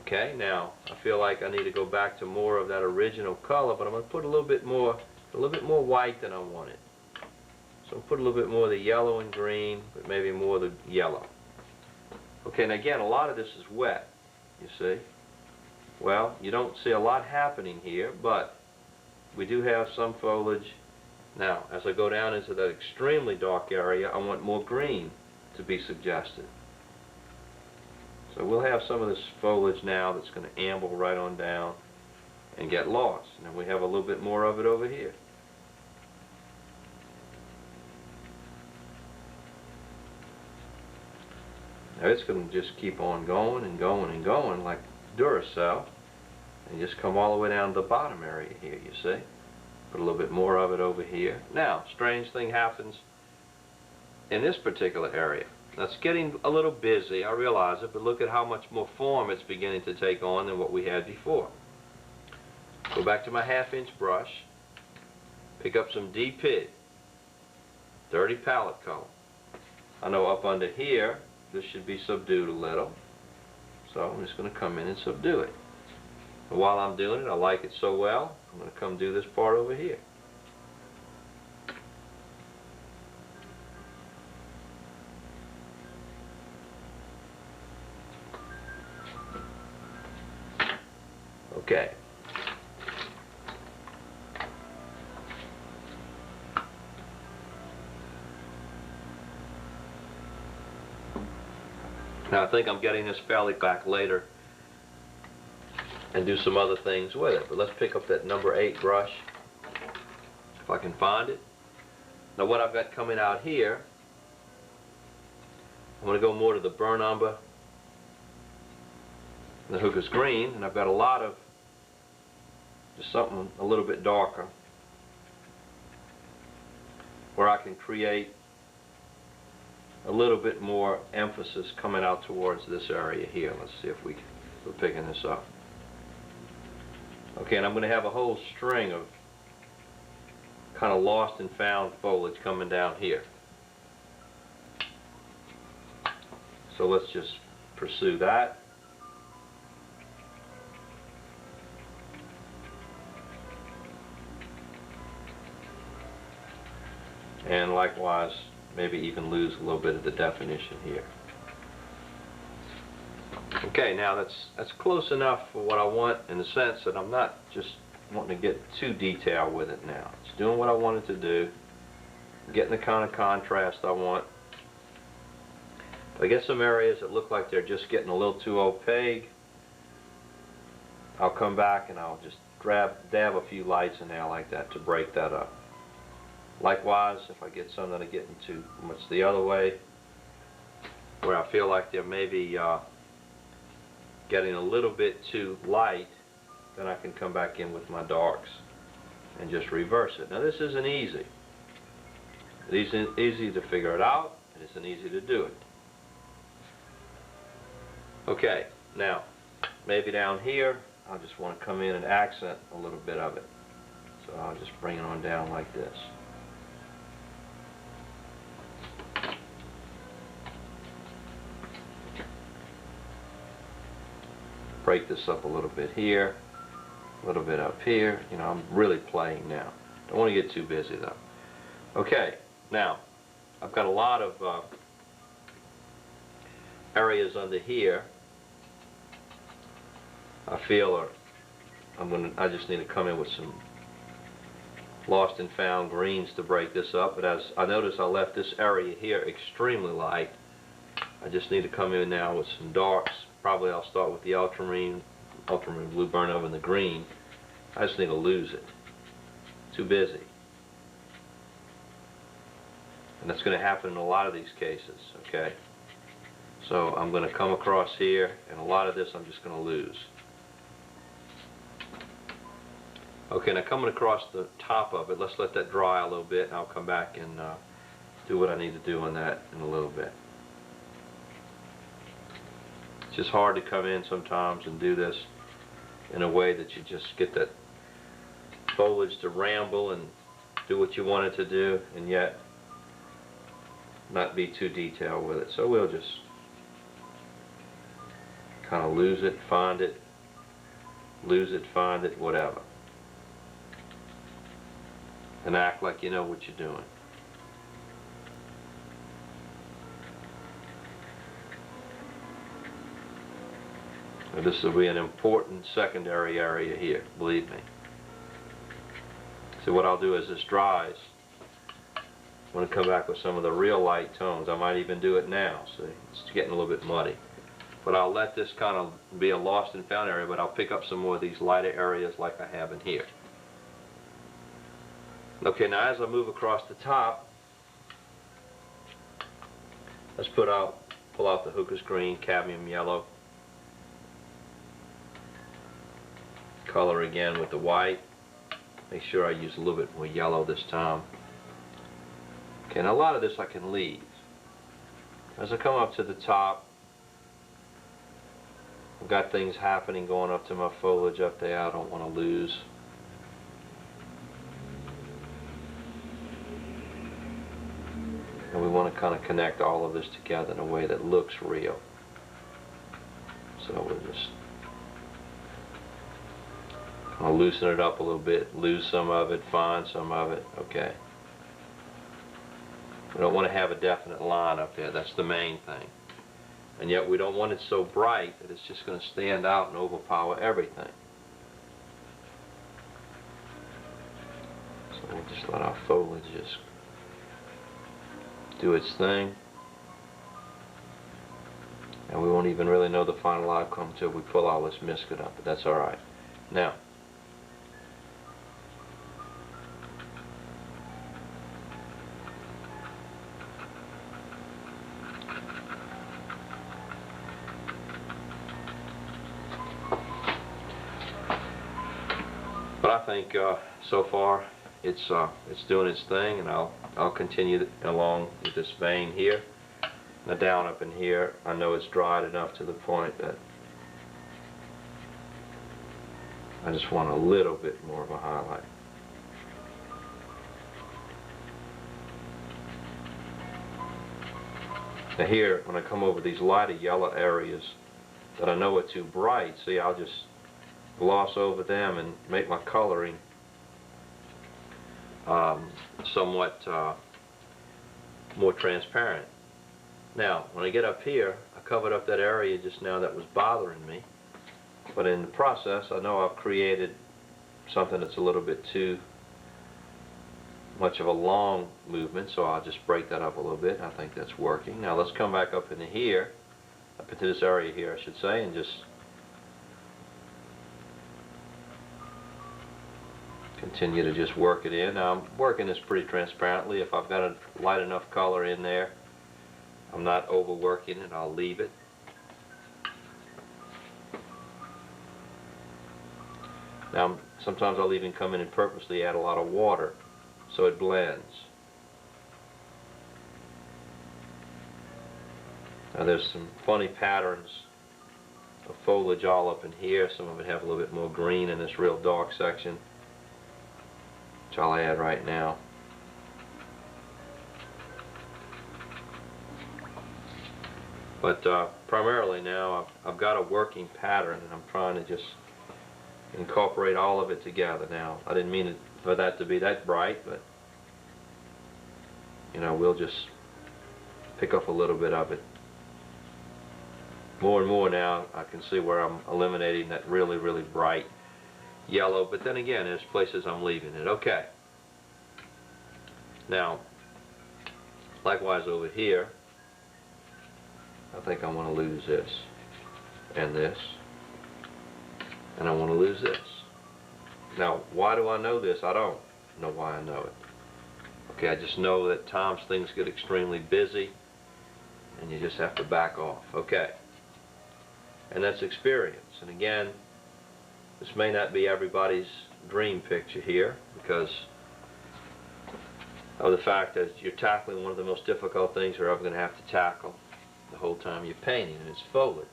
Okay, now I feel like I need to go back to more of that original color, but I'm going to put a little bit more white than I wanted. So I'll put a little bit more of the yellow and green, but maybe more of the yellow. Okay, and again, a lot of this is wet, you see. Well, you don't see a lot happening here, but we do have some foliage. Now, as I go down into that extremely dark area, I want more green to be suggested. So we'll have some of this foliage now that's going to amble right on down and get lost. And then we have a little bit more of it over here. Now it's going to just keep on going and going and going like Duracell, and just come all the way down to the bottom area here, you see. Put a little bit more of it over here. Now, strange thing happens in this particular area. Now it's getting a little busy, I realize it, but look at how much more form it's beginning to take on than what we had before. Go back to my 1/2" brush, pick up some DP, dirty palette color. I know up under here, this should be subdued a little, so I'm just going to come in and subdue it. And while I'm doing it, I like it so well, I'm going to come do this part over here. Okay. Now I think I'm getting this fairly back later and do some other things with it. But let's pick up that number 8 brush, if I can find it. Now what I've got coming out here, I'm going to go more to the burnt umber and the Hooker's green, and I've got a lot of just something a little bit darker where I can create a little bit more emphasis coming out towards this area here. Let's see if we're picking this up. Okay, and I'm going to have a whole string of kind of lost and found foliage coming down here. So let's just pursue that. And likewise, maybe even lose a little bit of the definition here. Okay, now that's close enough for what I want, in the sense that I'm not just wanting to get too detailed with it now. It's doing what I wanted to do, getting the kind of contrast I want. If I get some areas that look like they're just getting a little too opaque, I'll come back and I'll just dab a few lights in there like that to break that up. Likewise, if I get some that are getting too much the other way, where I feel like they're maybe getting a little bit too light, then I can come back in with my darks and just reverse it. Now this isn't easy. It isn't easy to figure it out, and it isn't easy to do it. Okay, now maybe down here, I just want to come in and accent a little bit of it. So I'll just bring it on down like this. Break this up a little bit here, a little bit up here. You know, I'm really playing now. Don't want to get too busy though. Okay, now I've got a lot of areas under here I feel I just need to come in with some lost and found greens to break this up. But as I notice, I left this area here extremely light. I just need to come in now with some darks. Probably I'll start with the ultramarine blue burnt umber and the green. I just need to lose it. Too busy. And that's going to happen in a lot of these cases, okay? So I'm going to come across here, and a lot of this I'm just going to lose. Okay, now coming across the top of it, let's let that dry a little bit, and I'll come back and do what I need to do on that in a little bit. It's just hard to come in sometimes and do this in a way that you just get that foliage to ramble and do what you want it to do, and yet not be too detailed with it. So we'll just kind of lose it, find it, lose it, find it, whatever. And act like you know what you're doing. Now this will be an important secondary area here, believe me. So what I'll do as this dries, I'm going to come back with some of the real light tones. I might even do it now. See, it's getting a little bit muddy. But I'll let this kind of be a lost and found area, but I'll pick up some more of these lighter areas like I have in here. Okay, now as I move across the top, let's pull out the Hooker's green, cadmium yellow. Color again with the white. Make sure I use a little bit more yellow this time. Okay, now a lot of this I can leave. As I come up to the top, I've got things happening going up to my foliage up there I don't want to lose. And we want to kind of connect all of this together in a way that looks real. So we'll just I'll loosen it up a little bit, lose some of it, find some of it. Okay. We don't want to have a definite line up there. That's the main thing. And yet we don't want it so bright that it's just going to stand out and overpower everything. So we'll just let our foliage just do its thing. And we won't even really know the final outcome until we pull all this miscut up, but that's alright. Now, but I think so far it's doing its thing, and I'll continue along with this vein here. Now down up in here, I know it's dried enough to the point that I just want a little bit more of a highlight. Now here, when I come over these lighter yellow areas that I know are too bright, see, I'll just gloss over them and make my coloring somewhat more transparent. Now, when I get up here, I covered up that area just now that was bothering me, but in the process, I know I've created something that's a little bit too much of a long movement, so I'll just break that up a little bit. I think that's working. Now let's come back up into here, up into this area here, I should say, and just continue to just work it in. Now I'm working this pretty transparently. If I've got a light enough color in there, I'm not overworking it, I'll leave it. Now sometimes I'll even come in and purposely add a lot of water so it blends. Now there's some funny patterns of foliage all up in here. Some of it have a little bit more green in this real dark section, which I'll add right now. But primarily now I've got a working pattern, and I'm trying to just incorporate all of it together. Now I didn't mean it for that to be that bright, but you know, we'll just pick up a little bit of it. More and more now I can see where I'm eliminating that really, really bright yellow, but then again there's places I'm leaving it. Okay. Now likewise over here, I think I want to lose this and this, and I want to lose this. Now why do I know this? I don't know why I know it. Okay, I just know that at times things get extremely busy and you just have to back off. Okay, and that's experience. And again, this may not be everybody's dream picture here because of the fact that you're tackling one of the most difficult things you're ever going to have to tackle the whole time you're painting, and it's foliage.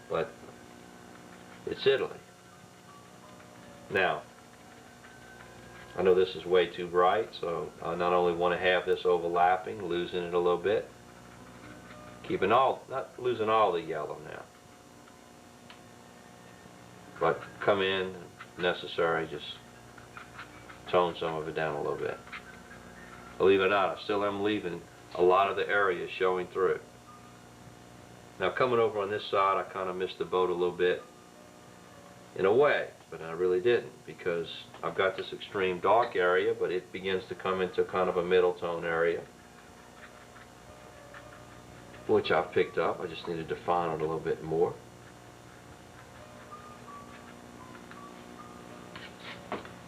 But it's Italy. Now, I know this is way too bright, so I not only want to have this overlapping, losing it a little bit, not losing all the yellow now, but come in, necessary, just tone some of it down a little bit. Believe it or not, I still am leaving a lot of the area showing through. Now coming over on this side, I kind of missed the boat a little bit in a way, but I really didn't, because I've got this extreme dark area, but it begins to come into kind of a middle tone area, which I've picked up. I just need to define it a little bit more.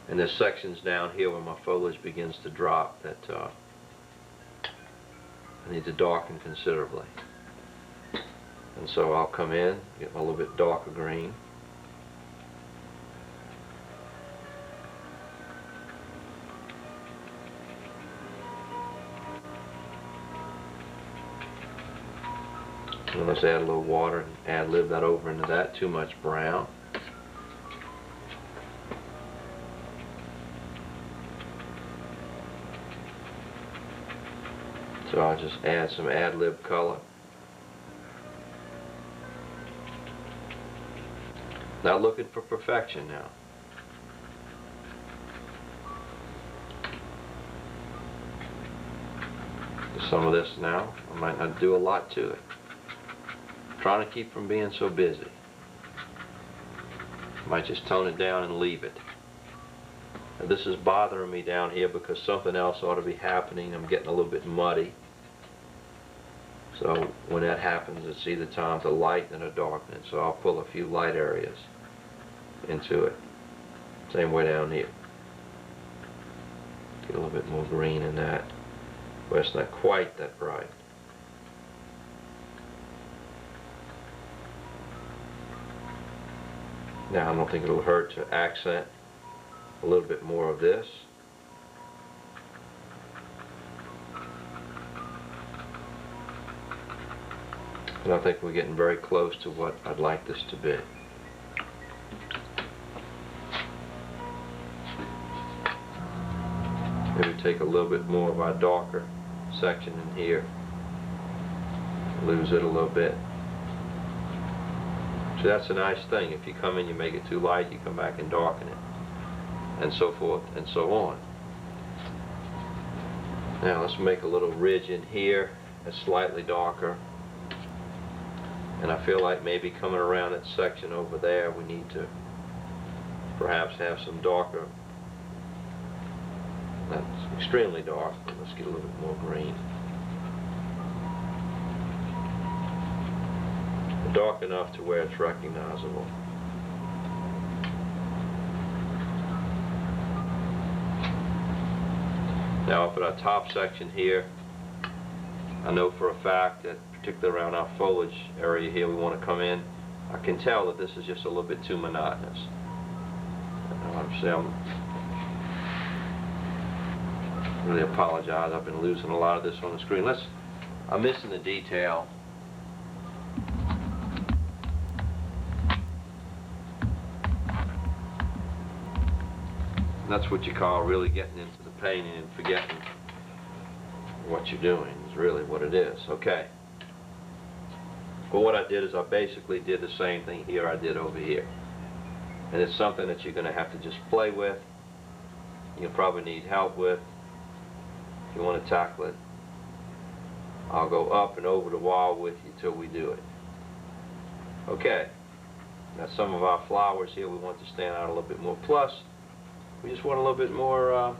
And there's sections down here where my foliage begins to drop that I need to darken considerably. And so I'll come in, get a little bit darker green. And let's add a little water and ad-lib that over into that. Too much brown. So I'll just add some ad-lib color. Not looking for perfection now. Some of this now, I might not do a lot to it. I'm trying to keep from being so busy. Might just tone it down and leave it. And this is bothering me down here because something else ought to be happening. I'm getting a little bit muddy. So when that happens, it's either time to lighten or darken it. So I'll pull a few light areas into it. Same way down here. Get a little bit more green in that. But it's not quite that bright. Now I don't think it'll hurt to accent a little bit more of this. And I think we're getting very close to what I'd like this to be. Maybe take a little bit more of our darker section in here. Lose it a little bit. So that's a nice thing. If you come in, you make it too light, you come back and darken it. And so forth and so on. Now let's make a little ridge in here that's slightly darker. And I feel like maybe coming around that section over there, we need to perhaps have some darker. Not extremely dark, but let's get a little bit more green. Dark enough to where it's recognizable. Now up at our top section here, I know for a fact that particularly around our foliage area here we want to come in. I can tell that this is just a little bit too monotonous. I really apologize. I've been losing a lot of this on the screen. I'm missing the detail. That's what you call really getting into the painting and forgetting what you're doing is really what it is. Okay. But what I did is I basically did the same thing here I did over here. And it's something that you're going to have to just play with. You'll probably need help with if you want to tackle it. I'll go up and over the wall with you till we do it. Okay. Now some of our flowers here we want to stand out a little bit more. Plus, we just want a little bit more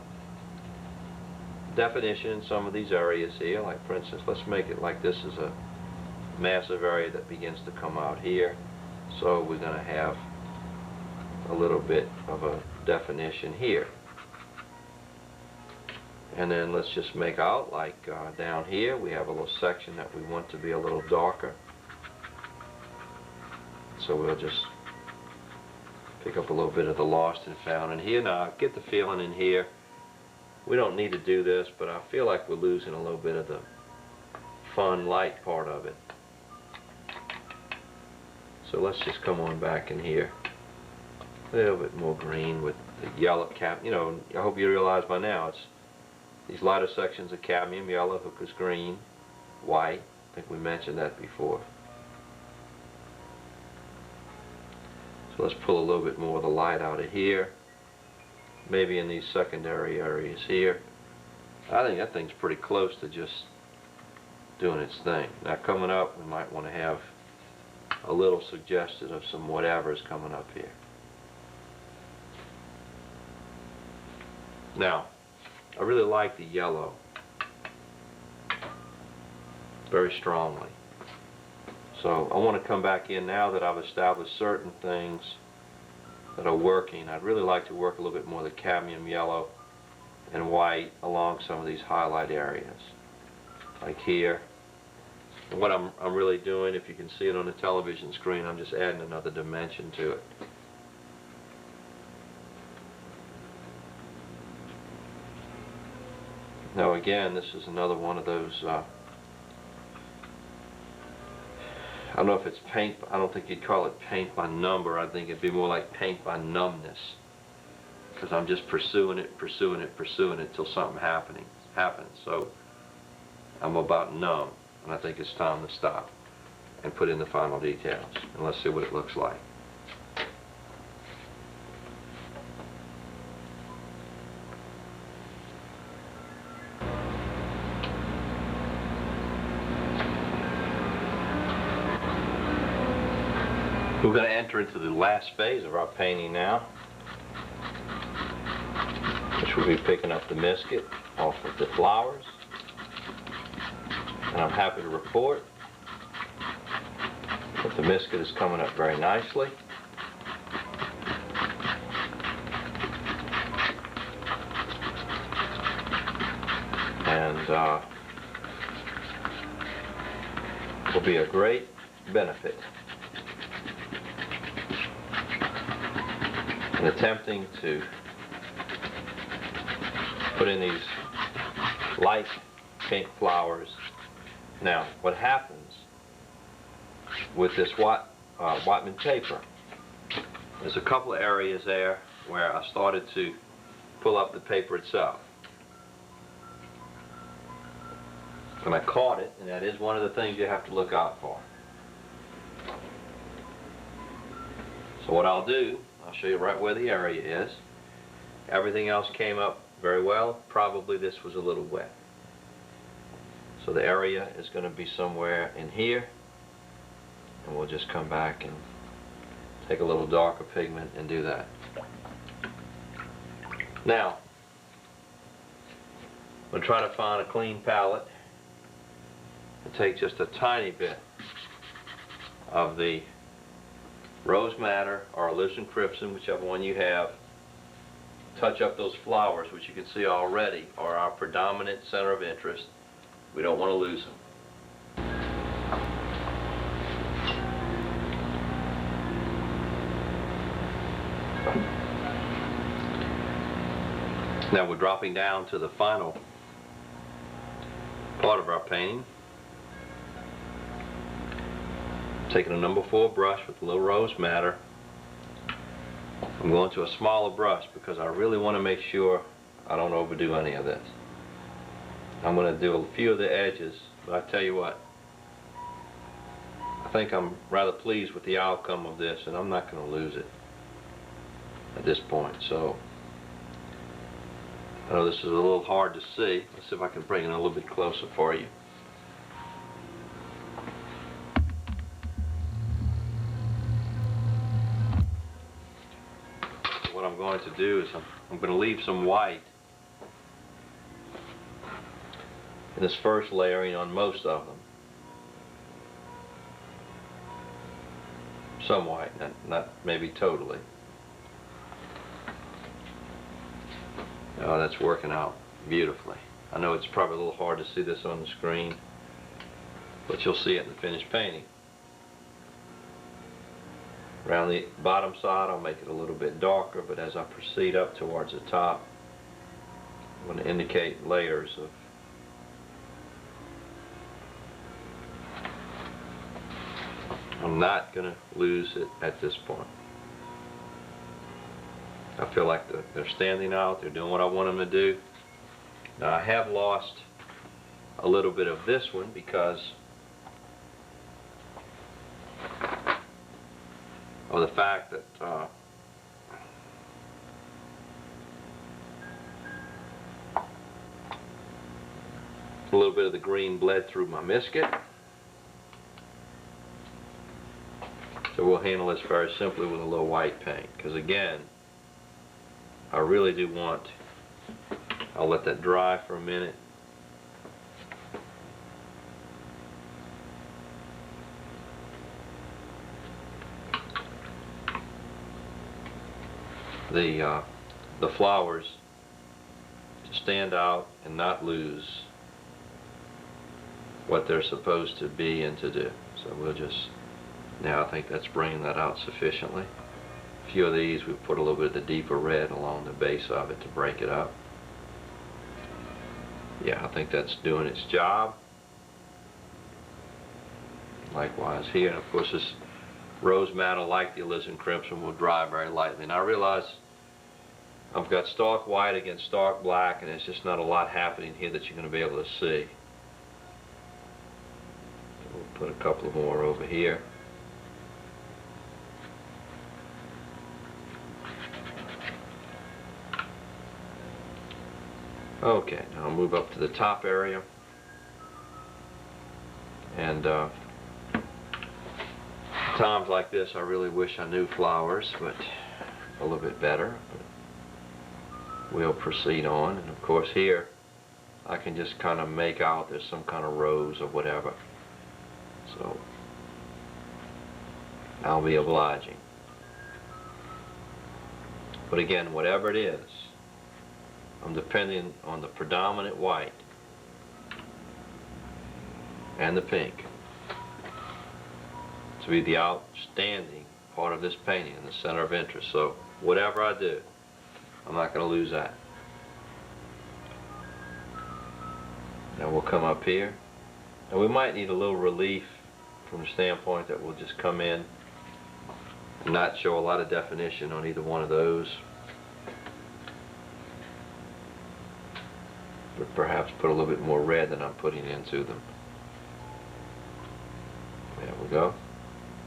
definition in some of these areas here. Like for instance, let's make it like this is a massive area that begins to come out here. So we're going to have a little bit of a definition here. And then let's just make out like down here we have a little section that we want to be a little darker. So we'll just Pick up a little bit of the lost and found in here. Now, I get the feeling in here, we don't need to do this, but I feel like we're losing a little bit of the fun, light part of it. So let's just come on back in here. A little bit more green with the yellow cap. You know, I hope you realize by now it's these lighter sections of cadmium yellow, Hooker's green, white. I think we mentioned that before. So let's pull a little bit more of the light out of here. Maybe in these secondary areas here. I think that thing's pretty close to just doing its thing. Now coming up, we might want to have a little suggested of some whatever's coming up here. Now, I really like the yellow very strongly. So I want to come back in now that I've established certain things that are working. I'd really like to work a little bit more of the cadmium yellow and white along some of these highlight areas, like here. And what I'm really doing, if you can see it on the television screen, I'm just adding another dimension to it. Now again, this is another one of those, I don't know if it's paint, I don't think you'd call it paint by number. I think it'd be more like paint by numbness. Because I'm just pursuing it till something happens. So I'm about numb, and I think it's time to stop and put in the final details. And let's see what it looks like. We're going to enter into the last phase of our painting now, which will be picking up the biscuit off of the flowers. And I'm happy to report that the biscuit is coming up very nicely. And will be a great benefit in attempting to put in these light pink flowers. Now, what happens with this Whiteman paper, there's a couple of areas there where I started to pull up the paper itself. And I caught it, and that is one of the things you have to look out for. So what I'll do, I'll show you right where the area is. Everything else came up very well. Probably this was a little wet. So the area is going to be somewhere in here, and we'll just come back and take a little darker pigment and do that. Now, I'm going to try to find a clean palette and take just a tiny bit of the rose madder or alizarin crimson, whichever one you have. Touch up those flowers, which you can see already are our predominant center of interest. We don't want to lose them. Now we're dropping down to the final part of our painting. Taking a number 4 brush with a little rose madder. I'm going to a smaller brush because I really want to make sure I don't overdo any of this. I'm going to do a few of the edges, but I tell you what, I think I'm rather pleased with the outcome of this, and I'm not going to lose it at this point. So I know this is a little hard to see. Let's see if I can bring it a little bit closer for you. What I'm going to do is I'm going to leave some white in this first layering on most of them. Some white, not maybe totally. Oh, that's working out beautifully. I know it's probably a little hard to see this on the screen, but you'll see it in the finished painting. Around the bottom side I'll make it a little bit darker, but as I proceed up towards the top, I'm going to indicate layers of I'm not going to lose it at this point. I feel like they're standing out, they're doing what I want them to do. Now I have lost a little bit of this one because of the fact that a little bit of the green bled through my misket. So we'll handle this very simply with a little white paint, because again, I really do want, I'll let that dry for a minute. The flowers to stand out and not lose what they're supposed to be and to do. So we'll just, now I think that's bringing that out sufficiently. A few of these we put a little bit of the deeper red along the base of it to break it up. Yeah, I think that's doing its job. Likewise here, and of course this rose madder, like the alizarin crimson, will dry very lightly. And I realize I've got stark white against stark black, and there's just not a lot happening here that you're going to be able to see. We'll put a couple more over here. Okay, now I'll move up to the top area, and times like this I really wish I knew flowers, but a little bit better. But we'll proceed on, and of course here I can just kind of make out there's some kind of rose or whatever, so I'll be obliging. But again, whatever it is, I'm depending on the predominant white and the pink to be the outstanding part of this painting and the center of interest. So whatever I do, I'm not going to lose that. Now we'll come up here, and we might need a little relief from the standpoint that we'll just come in and not show a lot of definition on either one of those, but perhaps put a little bit more red than I'm putting into them. There we go.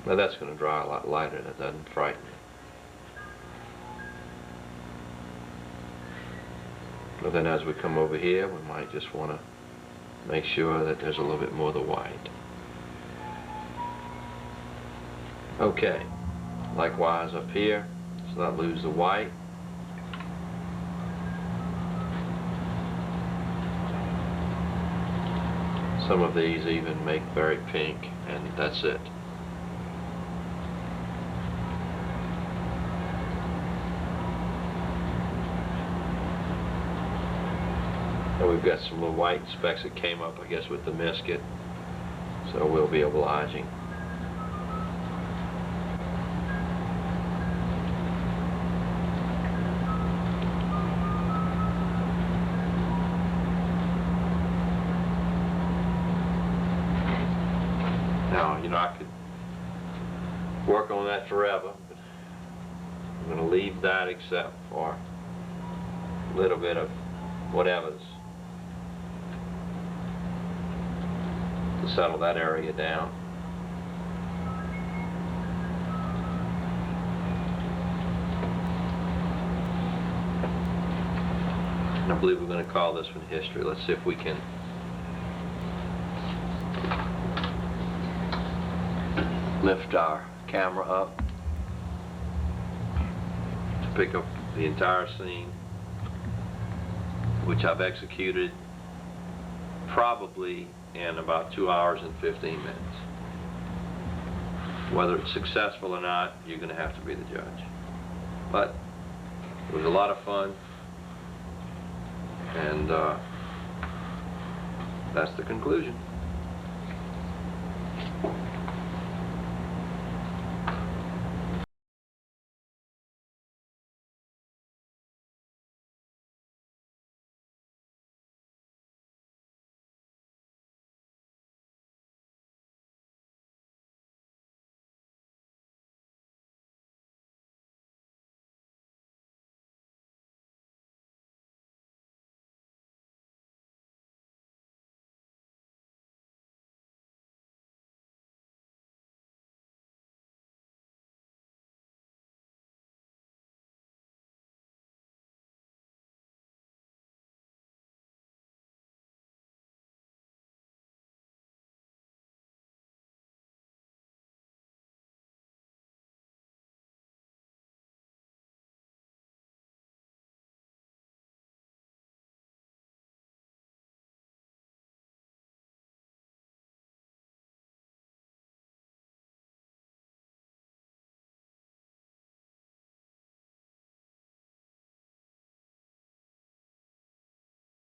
Now that's going to dry a lot lighter, and it doesn't frighten me. But then as we come over here, we might just want to make sure that there's a little bit more of the white. Okay, likewise up here, let's not lose the white. Some of these even make very pink, and that's it. And we've got some little white specks that came up, I guess, with the misket, so we'll be obliging. Now, you know, I could work on that forever, but I'm going to leave that except for a little bit of whatever's to settle that area down. And I believe we're going to call this one history. Let's see if we can lift our camera up to pick up the entire scene, which I've executed probably in about 2 hours and 15 minutes. Whether it's successful or not, you're going to have to be the judge. But it was a lot of fun, and that's the conclusion.